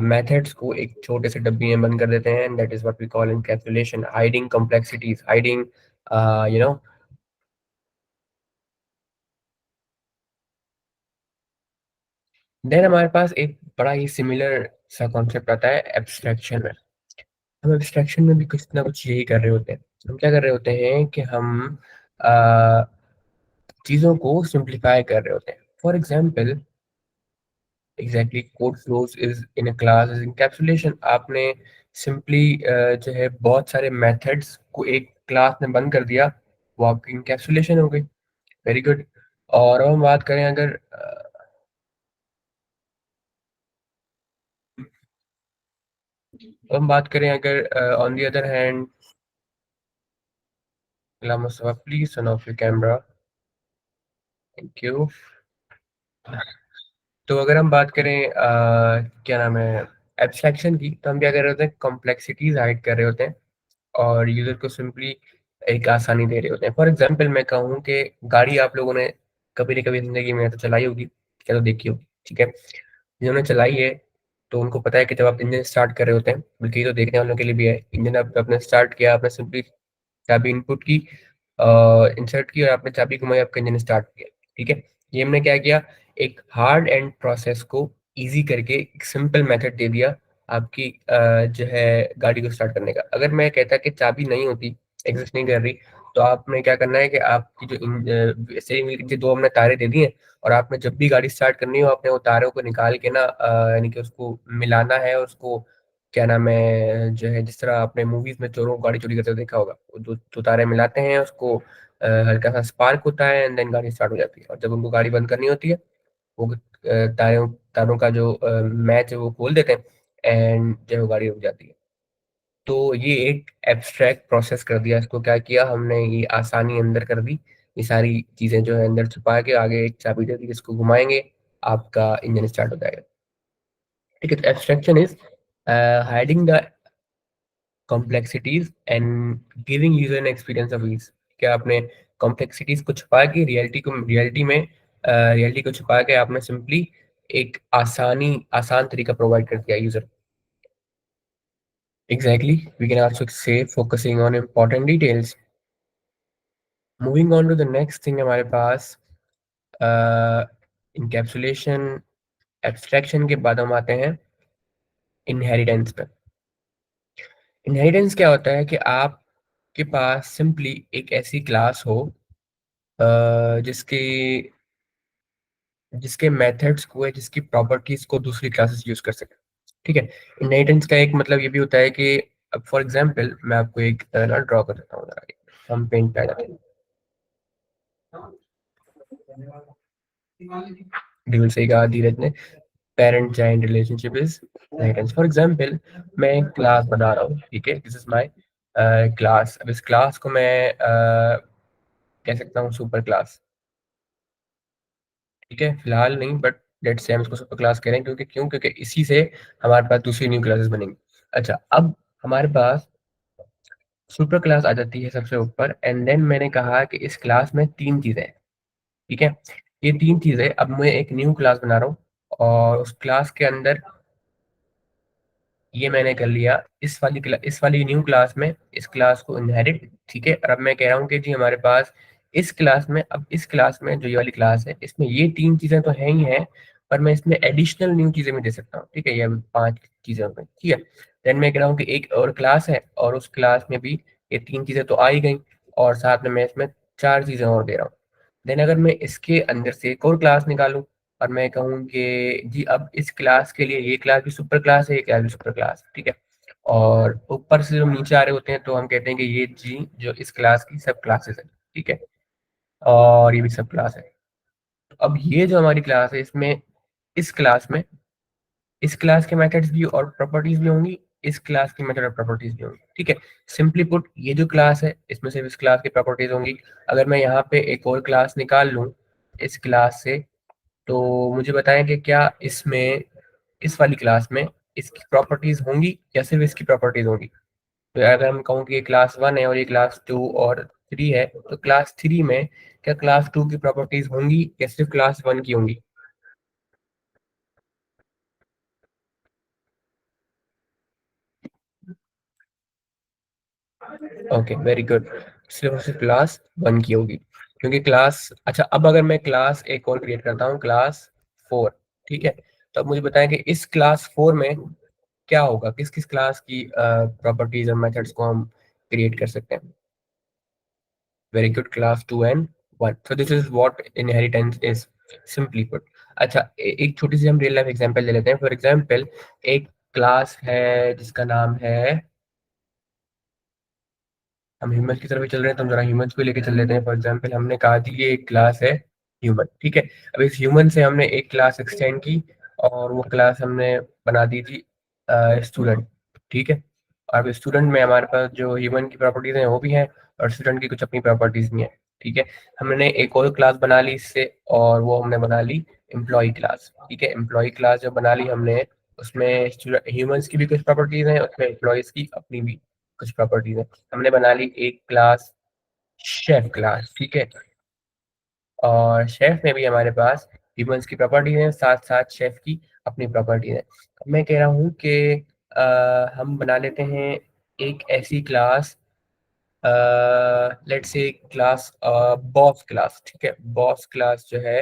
मेथड्स को एक छोटे से डब्बी में बंद कर देते हैं, and that is what we call encapsulation, hiding complexities, hiding you know then हमारे पास एक बड़ा ही सिमिलर सा कॉन्सेप्ट आता है एब्स्ट्रैक्शन में। हम एब्स्ट्रैक्शन में भी कुछ ना कुछ यही कर रहे होते हैं। हम क्या कर रहे होते हैं कि हम अ चीज़ों को सिंप्लीफाई कर रहे होते हैं। For example, exactly code flows is in a class is encapsulation. आपने सिंपली जो है बहुत सारे मेथड्स को एक क्लास में बंद कर दिया, वो आपकी इनकैप्सुलेशन हो गई। Very good. और अब हम बात करें अगर on the other hand, please turn off your camera. Thank you. तो अगर हम बात करें क्या नाम है, एब्स्ट्रैक्शन की, तो हम क्या कर रहे होते हैं, कॉम्प्लेक्सिटीज हाइड कर रहे होते हैं और यूजर को सिंपली एक आसानी दे रहे होते हैं। फॉर एग्जांपल मैं कहूँ कि गाड़ी आप लोगों ने कभी न कभी जिंदगी में तो चलाई होगी, क्या तो देखी होगी, ठीक है। जिन्होंने चलाई है तो उनको पता है कि जब आप इंजन स्टार्ट कर रहे होते हैं, बल्कि ये तो देखने वालों के लिए भी है, इंजन आप आपने स्टार्ट किया, आपने सिंपली चाबी इनपुट की, इंसर्ट की और आपने चाबी घुमाई, आपका इंजन स्टार्ट किया, ठीक है। ये हमने क्या किया, एक हार्ड एंड प्रोसेस को इजी करके एक सिंपल मेथड दे दिया आपकी जो है गाड़ी को स्टार्ट करने का। अगर मैं कहता कि चाबी नहीं होती, एग्जिस्ट नहीं कर रही, तो आपने क्या करना है कि आपकी जो स्टीयरिंग व्हील की दो हमने तारे दे दी हैं, और आपने जब भी गाड़ी स्टार्ट करनी हो अपने वो तारों को निकाल के ना यानी कि उसको मिलाना है, और उसको क्या नाम है जो है, जिस तरह आपने मूवीज में चोरों को गाड़ी चोरी करते हुए देखा होगा, वो दो दो तारे मिलाते हैं उसको, हल्का सा स्पार्क होता है एंड देन गाड़ी स्टार्ट हो जाती है। और जब उनको गाड़ी बंद करनी होती है, वो तारों तारों का जो मैच है वो खोल देते हैं एंड जो है वो गाड़ी रुक जाती है। तो ये एक एब्स्ट्रैक्ट प्रोसेस कर दिया, इसको क्या किया हमने, ये आसानी अंदर कर दी। ये सारी चीजें जो है अंदर छुपा के आगे एक चाबी दे दी, जिसको घुमाएंगे आपका इंजन स्टार्ट हो जाएगा। ठीक है, तो abstraction is hiding the complexities and giving user an experience of ease. क्या आपने कॉम्प्लेक्सिटीज को छुपा के रियलिटी को छुपा के आपने सिंपली एक आसान तरीका प्रोवाइड कर दिया user. Exactly. We can also say focusing on important details. Moving on to the next thing हमारे पास इंकैप्सुलेशन एब्स्ट्रैक्शन के बाद हम आते हैं इनहेरिटेंस पे। इनहेरिटेंस क्या होता है कि आपके पास सिंपली एक ऐसी क्लास हो जिसकी जिसके मेथड्स को है, जिसकी प्रॉपर्टीज को दूसरी क्लासेस यूज कर सके। ठीक है। इनहेरिटेंस का एक मतलब ये भी होता है कि अब फॉर एग्जांपल मैं आपको एक ना ड्रॉ कर देता हूँ जरा, हम पेंट पे आ जाते हैं। बिल्कुल सही कहा धीरज ने, parent child relationship is inheritance. For example मैं एक क्लास बना रहा हूँ, ठीक है, दिस इज माय क्लास। अब इस क्लास को मैं कह सकता हूँ सुपर क्लास, ठीक है, फिलहाल नहीं बट लेट्स से हम इसको सुपर क्लास करें, क्योंकि इसी से हमारे पास दूसरी न्यू क्लासेस बनेंगी। अच्छा, अब हमारे पास सुपर क्लास आ जाती है सबसे ऊपर, एंड देन मैंने कहा कि इस क्लास में तीन चीजें हैं, ठीक है। ये तीन चीजें, अब मैं एक न्यू क्लास बना रहा हूँ और उस क्लास के अंदर ये मैंने कर लिया, इस वाली न्यू क्लास में इस क्लास को इनहेरिट, ठीक है। और अब मैं कह रहा हूँ कि जी हमारे पास इस क्लास में, अब इस क्लास में जो ये वाली क्लास है, इसमें ये तीन चीजें तो हैं ही हैं, पर मैं इसमें एडिशनल न्यू चीजें भी दे सकता हूँ, ठीक है। ये पांच चीजें हो गई, ठीक है। देन मैं कह रहा हूँ कि एक और क्लास है और उस क्लास में भी ये तीन चीजें तो आ ही गई, और साथ में मैं इसमें चार चीजें और दे रहा हूँ। देन अगर मैं इसके अंदर से एक और क्लास निकालूं और मैं कहूँ कि जी अब इस क्लास के लिए ये क्लास भी सुपर क्लास है, ये क्लास भी सुपर क्लास है, ठीक है। और ऊपर से जब नीचे आ रहे होते हैं तो हम कहते हैं कि ये जी जो इस क्लास की सब क्लासेस है, ठीक है, और ये भी सब क्लास है। तो अब ये जो हमारी क्लास है, इसमें इस क्लास में इस क्लास के मेथड्स भी और प्रॉपर्टीज भी होंगी, इस क्लास की मेथड और प्रॉपर्टीज भी होंगी, ठीक है। सिंपली पुट, ये जो क्लास है इसमें सिर्फ इस क्लास की प्रॉपर्टीज होंगी। अगर मैं यहाँ पे एक और क्लास निकाल लूँ इस क्लास से, तो मुझे बताएं कि क्या इसमें इस वाली क्लास में इसकी प्रॉपर्टीज होंगी या सिर्फ इसकी प्रॉपर्टीज होंगी। तो अगर हम कहूँ कि ये क्लास वन है और ये क्लास टू और थ्री है, तो क्लास थ्री में क्या क्लास टू की प्रॉपर्टीज होंगी या सिर्फ क्लास वन की होंगी। Okay, very good. सिर्फ और सिर्फ क्लास वन की होगी, क्योंकि क्लास, अच्छा अब अगर मैं क्लास एक और क्रिएट करता हूँ, क्लास फोर, ठीक है। तो अब मुझे बताएं कि इस क्लास फोर में क्या होगा, किस किस क्लास की प्रॉपर्टीज और मेथड्स को हम क्रिएट कर सकते हैं। Very good, class two and one. So this is what inheritance is, simply put. अच्छा, एक छोटी सी हम रियल लाइफ एग्जांपल ले लेते हैं। फॉर एग्जांपल, एक क्लास है जिसका नाम है, हम ह्यूमन की तरफ ही चल रहे हैं तो हम जरा ह्यूमंस को लेके चल लेते हैं। फॉर एग्जांपल, हमने कहा थी ये एक क्लास है ह्यूमन, ठीक है। अब इस ह्यूमन से हमने एक क्लास एक्सटेंड की और वो क्लास हमने बना दी थी स्टूडेंट, ठीक है। अब स्टूडेंट में हमारे पास जो ह्यूमन की प्रॉपर्टीज हैं वो भी हैं और स्टूडेंट की कुछ अपनी प्रॉपर्टीज भी हैं, ठीक है। हमने एक और क्लास बना ली इससे, और वो हमने बना ली एम्प्लॉय क्लास, ठीक है। एम्प्लॉय क्लास जब बना ली हमने, उसमें ह्यूमंस की भी कुछ प्रॉपर्टीज हैं, उसमें एम्प्लॉयज की अपनी भी कुछ प्रॉपर्टीज हैं। हमने बना ली एक क्लास शेफ क्लास, ठीक है। और शेफ में भी हमारे पास ह्यूमंस की प्रॉपर्टी है, साथ साथ शेफ की अपनी प्रॉपर्टी है। अब मैं कह रहा हूँ कि हम बना लेते हैं एक ऐसी class, let's say class boss class, ठीक है। बॉस क्लास जो है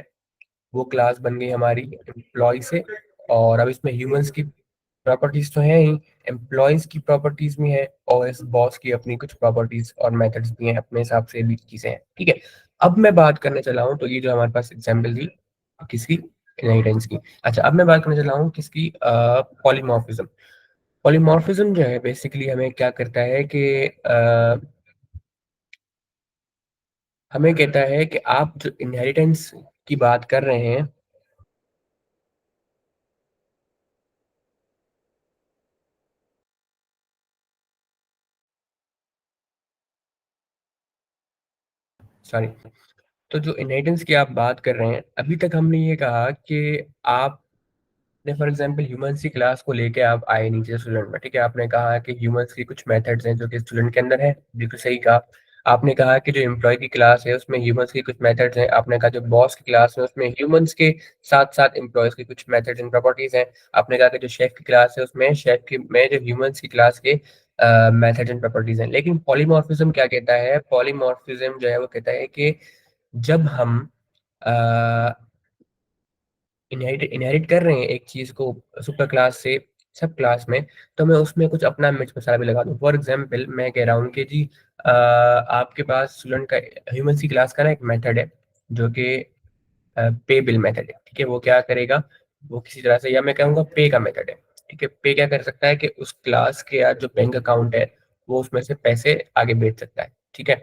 वो क्लास बन गई हमारी एम्प्लॉय से। और अब इसमें ह्यूमंस की प्रॉपर्टीज तो है ही, एम्प्लॉयज की प्रॉपर्टीज भी है, और इस बॉस की अपनी कुछ प्रॉपर्टीज और मेथड्स भी हैं, अपने हिसाब से भी चीजें हैं, ठीक है। अब मैं बात करने चला हूँ, तो ये जो हमारे पास एग्जाम्पल थी किसकी, इनहेरिटेंस की। अच्छा, अब मैं बात करने चला हूँ किसकी, पॉलीमॉर्फिज्म। पॉलीमॉर्फिज्म जो है बेसिकली हमें क्या करता है कि हमें कहता है कि आप जो इनहेरिटेंस की बात कर रहे हैं, सॉरी, तो जो इनहेरिटेंस की आप बात कर रहे हैं, अभी तक हमने ये कहा कि आपने फॉर एग्जांपल ह्यूमंस की क्लास को लेके आप आए नीचे स्टूडेंट में, ठीक है। आपने कहा कि ह्यूमंस की कुछ मेथड्स हैं जो कि स्टूडेंट के अंदर है, बिल्कुल सही कहा। आपने कहा कि जो एम्प्लॉय की क्लास है उसमें ह्यूमंस की कुछ मेथड्स हैं। आपने कहा जो बॉस की क्लास है उसमें ह्यूमंस के साथ साथ एम्प्लॉयज की कुछ मेथड्स एंड प्रॉपर्टीज हैं। आपने कहा कि जो शेफ की क्लास है उसमें शेफ की में जो ह्यूमंस की क्लास के मेथड्स एंड प्रॉपर्टीज हैं। लेकिन पॉलीमॉर्फिज्म क्या कहता है, पॉलीमॉर्फिज्म जो है वो कहता है कि जब हम इनहेरिट इनहेरिट कर रहे हैं एक चीज को सुपर क्लास से सब क्लास में, तो मैं उसमें कुछ अपना मिर्च मसाला भी लगा दूं। फॉर एग्जाम्पल, मैं कह रहा हूँ कि जी आपके पास स्टूडेंट का ह्यूमन सी क्लास का ना एक मेथड है जो कि पे बिल मेथड है, ठीक है। वो क्या करेगा, वो किसी तरह से, या मैं कहूँगा पे का मेथड है, ठीक है। पे क्या कर सकता है कि उस क्लास के या जो बैंक अकाउंट है वो उसमें से पैसे आगे भेज सकता है, ठीक है।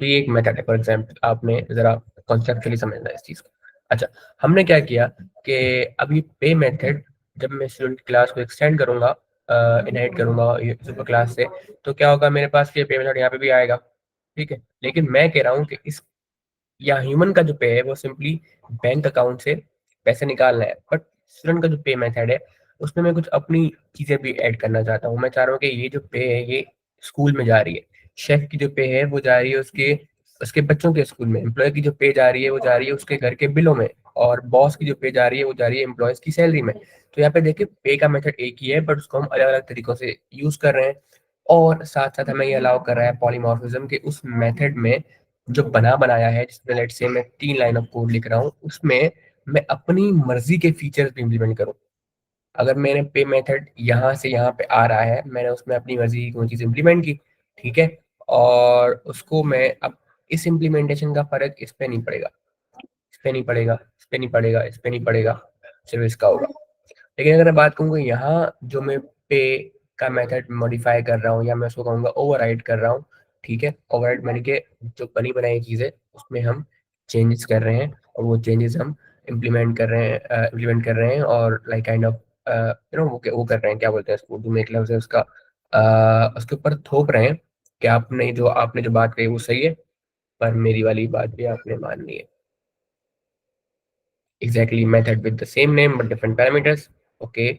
तो ये एक मेथड है। फॉर एग्जाम्पल, आपने जरा कॉन्सेप्चुअली समझना है इस चीज को। अच्छा, हमने क्या किया कि अभी पे मेथड जब मैं स्टूडेंट क्लास को एक्सटेंड करूंगा, इनहेरिट करूंगा सुपर क्लास से, तो क्या होगा, मेरे पास ये पे मेथड यहाँ पे भी आएगा, ठीक है। लेकिन मैं कह रहा हूँ कि इस या ह्यूमन का जो पे है वो सिंपली बैंक अकाउंट से पैसे निकालना है, बट स्टूडेंट का जो पे मेथड है उसमें मैं कुछ अपनी चीजें भी ऐड करना चाहता हूँ। मैं चाह रहा हूँ कि ये जो पे है ये स्कूल में जा रही है, शेफ की जो पे है वो जा रही है उसके उसके बच्चों के स्कूल में, एम्प्लॉय की जो पे जा रही है वो जा रही है उसके घर के बिलों में, और बॉस की जो पे जा रही है वो जा रही है एम्प्लॉयज की सैलरी में। तो यहाँ पे देखिए पे का मेथड एक ही है, बट उसको हम अलग अलग तरीकों से यूज कर रहे हैं। और साथ साथ हमें ये अलाउ कर रहा है पॉलीमॉर्फिज्म के उस मेथड में जो बना बनाया है, जिसमें लेट से मैं 3 लाइन ऑफ कोड लिख रहा हूँ, उसमें मैं अपनी मर्जी के फीचर्स भी इम्प्लीमेंट करूँ। अगर मैंने पे मेथड यहाँ से यहाँ पे आ रहा है, मैंने उसमें अपनी मर्जी की कोई चीज इम्प्लीमेंट की, ठीक है। और उसको मैं अब इस इम्प्लीमेंटेशन का फर्क इस पे नहीं पड़ेगा, इस पे नहीं पड़ेगा, इस पे नहीं पड़ेगा, इस पे नहीं पड़ेगा, सिर्फ इसका होगा। लेकिन अगर मैं बात कहूँगा यहाँ जो मैं पे का मेथड मॉडिफाई कर रहा हूँ, या मैं उसको कहूँगा ओवरराइड कर रहा हूँ, ठीक है। ओवरराइड मैंने के जो बनी बनाई चीज़ है उसमें हम चेंजेस कर रहे हैं, और वो चेंजेस हम इम्प्लीमेंट कर रहे हैं और लाइक काइंड ऑफ वो कर रहे हैं, क्या बोलते हैं उसको उर्दू में, एक लफ्ज़ है उसका, उसके ऊपर थोप रहे हैं कि आपने जो बात कही वो सही है, पर मेरी वाली बात भी आपने माननी है। Exactly method with the same name but different parameters, okay.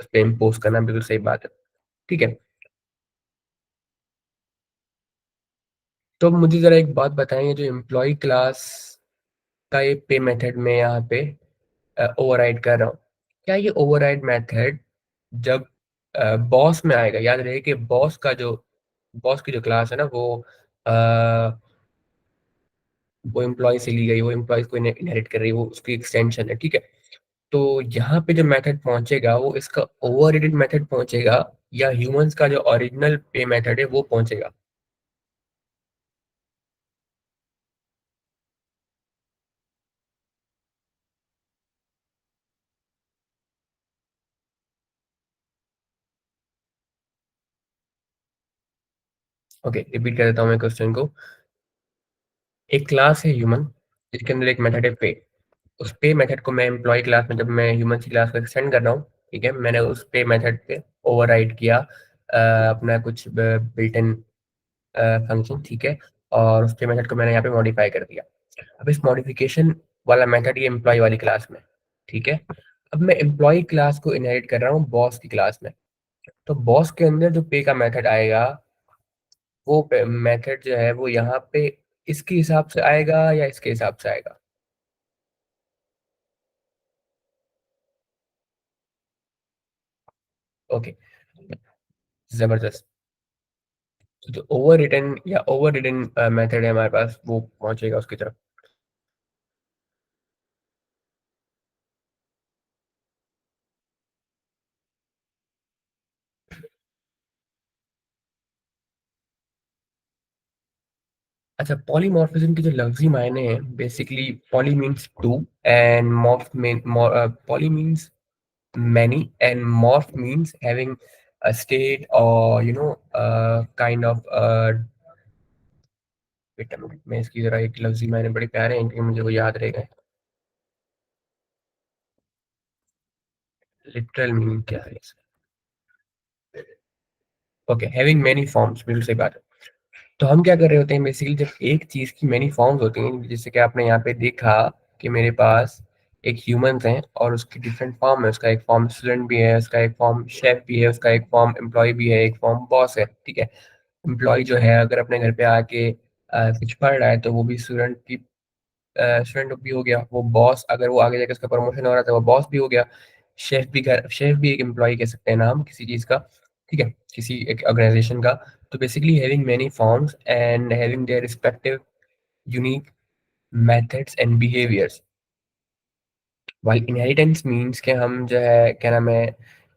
उस पर इम्पोज करना बिल्कुल सही बात है, ठीक है। तो मुझे जरा एक बात बताएं, ये जो एम्प्लॉय क्लास का ये पे मेथड में यहाँ पे ओवरराइड कर रहा हूँ, क्या ये ओवरराइड मेथड जब बॉस में आएगा, याद रहे कि बॉस की जो क्लास है ना वो एम्प्लॉय से ली गई, वो एम्प्लॉय को इनहेरिट कर रही है, वो उसकी एक्सटेंशन है, ठीक है। तो यहाँ पे जो मेथड पहुंचेगा वो इसका ओवररेटेड मेथड पहुंचेगा, या ह्यूमंस का जो ओरिजिनल पे मेथड है वो पहुंचेगा। ओके, रिपीट कर देता हूँ मैं क्वेश्चन को। एक क्लास है ह्यूमन, जिसके अंदर एक मेथड है पे। उस पे मेथड को मैं एम्प्लॉय क्लास में, जब मैं ह्यूमन की क्लास को एक्सटेंड कर रहा हूँ, ठीक है, मैंने उस पे मेथड पे ओवरराइड किया अपना कुछ बिल्ट इन फंक्शन, ठीक है, और उस पे मेथड को मैंने यहाँ पे मॉडिफाई कर दिया। अब इस मॉडिफिकेशन वाला मेथड ये एम्प्लॉय वाली क्लास में, ठीक है। अब मैं एम्प्लॉय क्लास को इनहेरिट कर रहा हूँ बॉस की क्लास में। तो बॉस के अंदर जो पे का मेथड आएगा, वो मेथड जो है वो यहाँ पे इसके हिसाब से आएगा या इसके हिसाब से आएगा? ओके, जबरदस्त। तो जो ओवर रिटन या ओवर रिटन मेथड है हमारे पास, वो पहुंचेगा उसकी तरफ। अच्छा, पॉलीमॉर्फिज्म के जो लफ्जी मायने हैं, basically poly means two, and morph mean, poly means many, and morph means having a state, or kind of wait a minute, मैं इसकी जरा एक लफ्जी मैंने बड़े प्यारे हैं इनके, मुझे वो याद रह गए। लिटरल मीनिंग क्या है इसका? ओके, हैविंग मेनी फॉर्म्स, बिल्कुल सही बात है। तो हम क्या कर रहे होते हैं बेसिकली, जब एक चीज की मेनी फॉर्म्स होती हैं, जैसे कि आपने यहाँ पे देखा कि मेरे पास एक ह्यूमंस है और उसकी डिफरेंट फॉर्म है, उसका एक फॉर्म स्टूडेंट भी है, उसका एक फॉर्म शेफ भी है, उसका एक फॉर्म एम्प्लॉय भी है, एक फॉर्म बॉस है, ठीक है। एम्प्लॉय जो है अगर अपने घर पे आके कुछ पढ़ रहा है तो वो भी स्टूडेंट की स्टूडेंट भी हो गया। वो बॉस, अगर वो आगे जाकर उसका प्रमोशन हो रहा था, वो बॉस भी हो गया। शेफ भी एक एम्प्लॉय कह सकते हैं नाम किसी चीज का, ठीक है, किसी एक ऑर्गेनाइजेशन का। तो basically having many forms and having their respective unique methods and behaviours, while inheritance means के हम जो है क्या नाम है,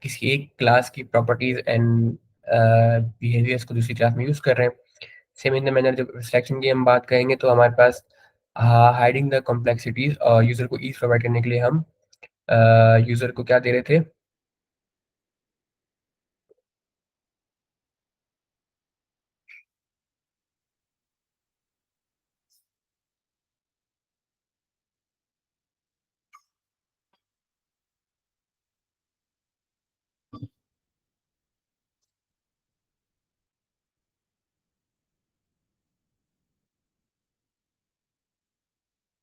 किसी एक क्लास की प्रॉपर्टीज एंड बिहेवियर्स को दूसरी क्लास में यूज कर रहे हैं। सेम इन द मैनर जब सिलेक्शन की हम बात करेंगे तो हमारे पास हाइडिंग द कॉम्प्लेक्सिटीज, और यूजर को ईज प्रोवाइड करने के लिए हम यूजर को क्या दे रहे थे?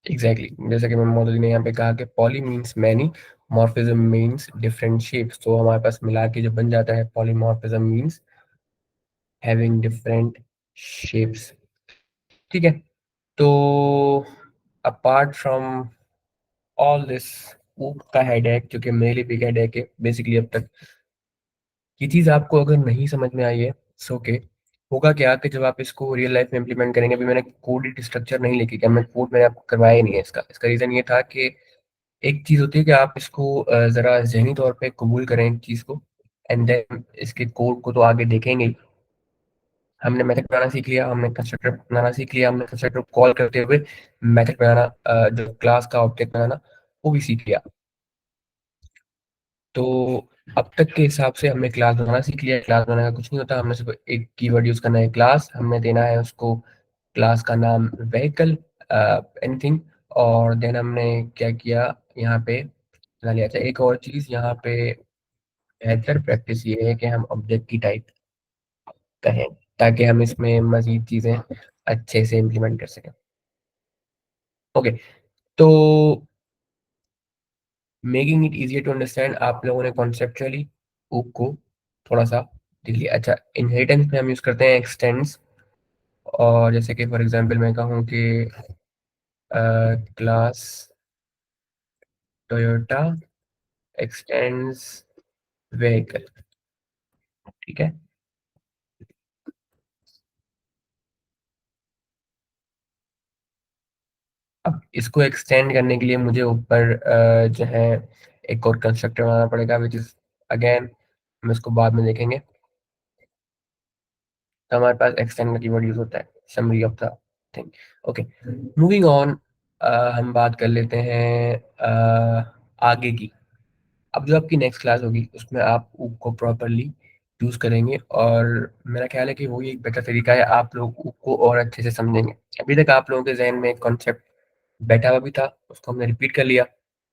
Exactly exactly. जैसा कि मैं मोदी ने यहाँ पे कहा कि poly means many, morphism means different shapes, तो हमारे पास मिला के जो बन जाता है polymorphism means having different shapes, ठीक है। तो अपार्ट फ्रॉम ऑल दिस, ऊप का हेडेक जो कि मेरे लिए बिग हेडेक है बेसिकली अब तक, ये चीज आपको अगर नहीं समझ में आई है, सो के होगा क्या कि जब आप इसको रियल लाइफ में इंप्लीमेंट करेंगे, अभी मैंने कोड स्ट्रक्चर नहीं लेके क्या, मैं कोड मैंने आपको करवाया ही नहीं है। इसका रीजन ये था कि एक चीज होती है कि आप इसको जरा जहनी तौर पे कबूल करें एक चीज को, एंड देन इसके कोड को तो आगे देखेंगे ही। हमने मेथड बनाना सीख लिया, हमने कंस्ट्रक्टर बनाना सीख लिया, हमने कंस्ट्रक्टर कॉल करते हुए मेथड बनाना, जो क्लास का ऑब्जेक्ट बनाना, वो भी सीख लिया। तो अब तक के हिसाब से हमने क्लास बनाना सीख लिया। क्लास बनाने का कुछ नहीं होता, हमने सिर्फ एक कीवर्ड यूज करना है क्लास, हमने देना है उसको क्लास का नाम व्हीकल एनीथिंग, और देन हमने क्या किया यहाँ पे बना लिया। अच्छा, एक और चीज यहाँ पे बेहतर प्रैक्टिस ये है कि हम ऑब्जेक्ट की टाइप कहें, ताकि हम इसमें मजीद चीजें अच्छे से इम्प्लीमेंट कर सकें। ओके, तो making it easier to understand, आप लोगों ने कॉन्सेप्चुअली ऊप को थोड़ा सा देख लिया। अच्छा, इनहेरिटेंस में हम यूज करते हैं एक्सटेंड्स, और जैसे कि फॉर एग्जांपल मैं कहूँ कि क्लास टोयोटा एक्सटेंड्स व्हीकल, ठीक है। अब इसको एक्सटेंड करने के लिए मुझे ऊपर जो है एक और कंस्ट्रक्टर बनाना पड़ेगा, विच इज अगेन हम इसको बाद में देखेंगे। तो हमारे पास एक्सटेंड का कीवर्ड यूज होता है summary of the thing. Okay, moving on, हम बात कर लेते हैं आगे की। अब जो आपकी नेक्स्ट क्लास होगी उसमें आप ऊक को प्रॉपरली यूज करेंगे, और मेरा ख्याल है कि वो ही एक बेटर तरीका है, आप लोग ऊक को और अच्छे से समझेंगे। अभी तक आप लोगों के जहन में एक कॉन्सेप्ट बैठा हुआ भी था, उसको हमने रिपीट कर लिया,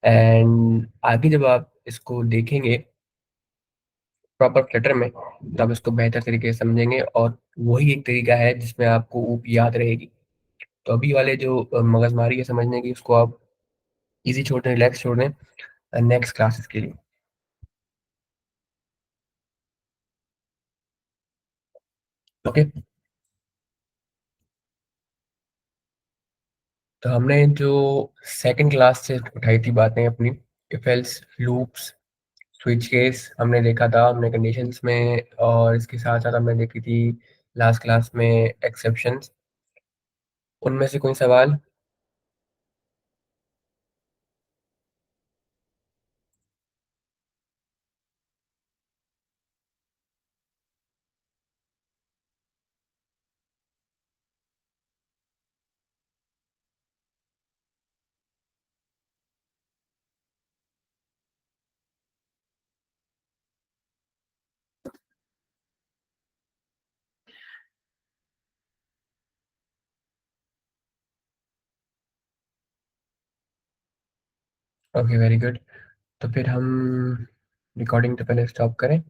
एंड आगे जब आप इसको देखेंगे प्रॉपर फ्लटर में तो आप इसको बेहतर तरीके से समझेंगे, और वही एक तरीका है जिसमें आपको ऊप याद रहेगी। तो अभी वाले जो मगजमारी है समझने की, उसको आप इजी छोड़ दें, रिलैक्स छोड़ दें नेक्स्ट क्लासेस के लिए। ओके, तो हमने जो सेकंड क्लास से उठाई थी बातें अपनी, if else loops, switch case हमने देखा था, हमने कंडीशंस में, और इसके साथ साथ हमने देखी थी लास्ट क्लास में एक्सेप्शंस। उनमें से कोई सवाल? Okay, very good. तो फिर हम रिकॉर्डिंग तो पहले स्टॉप करें।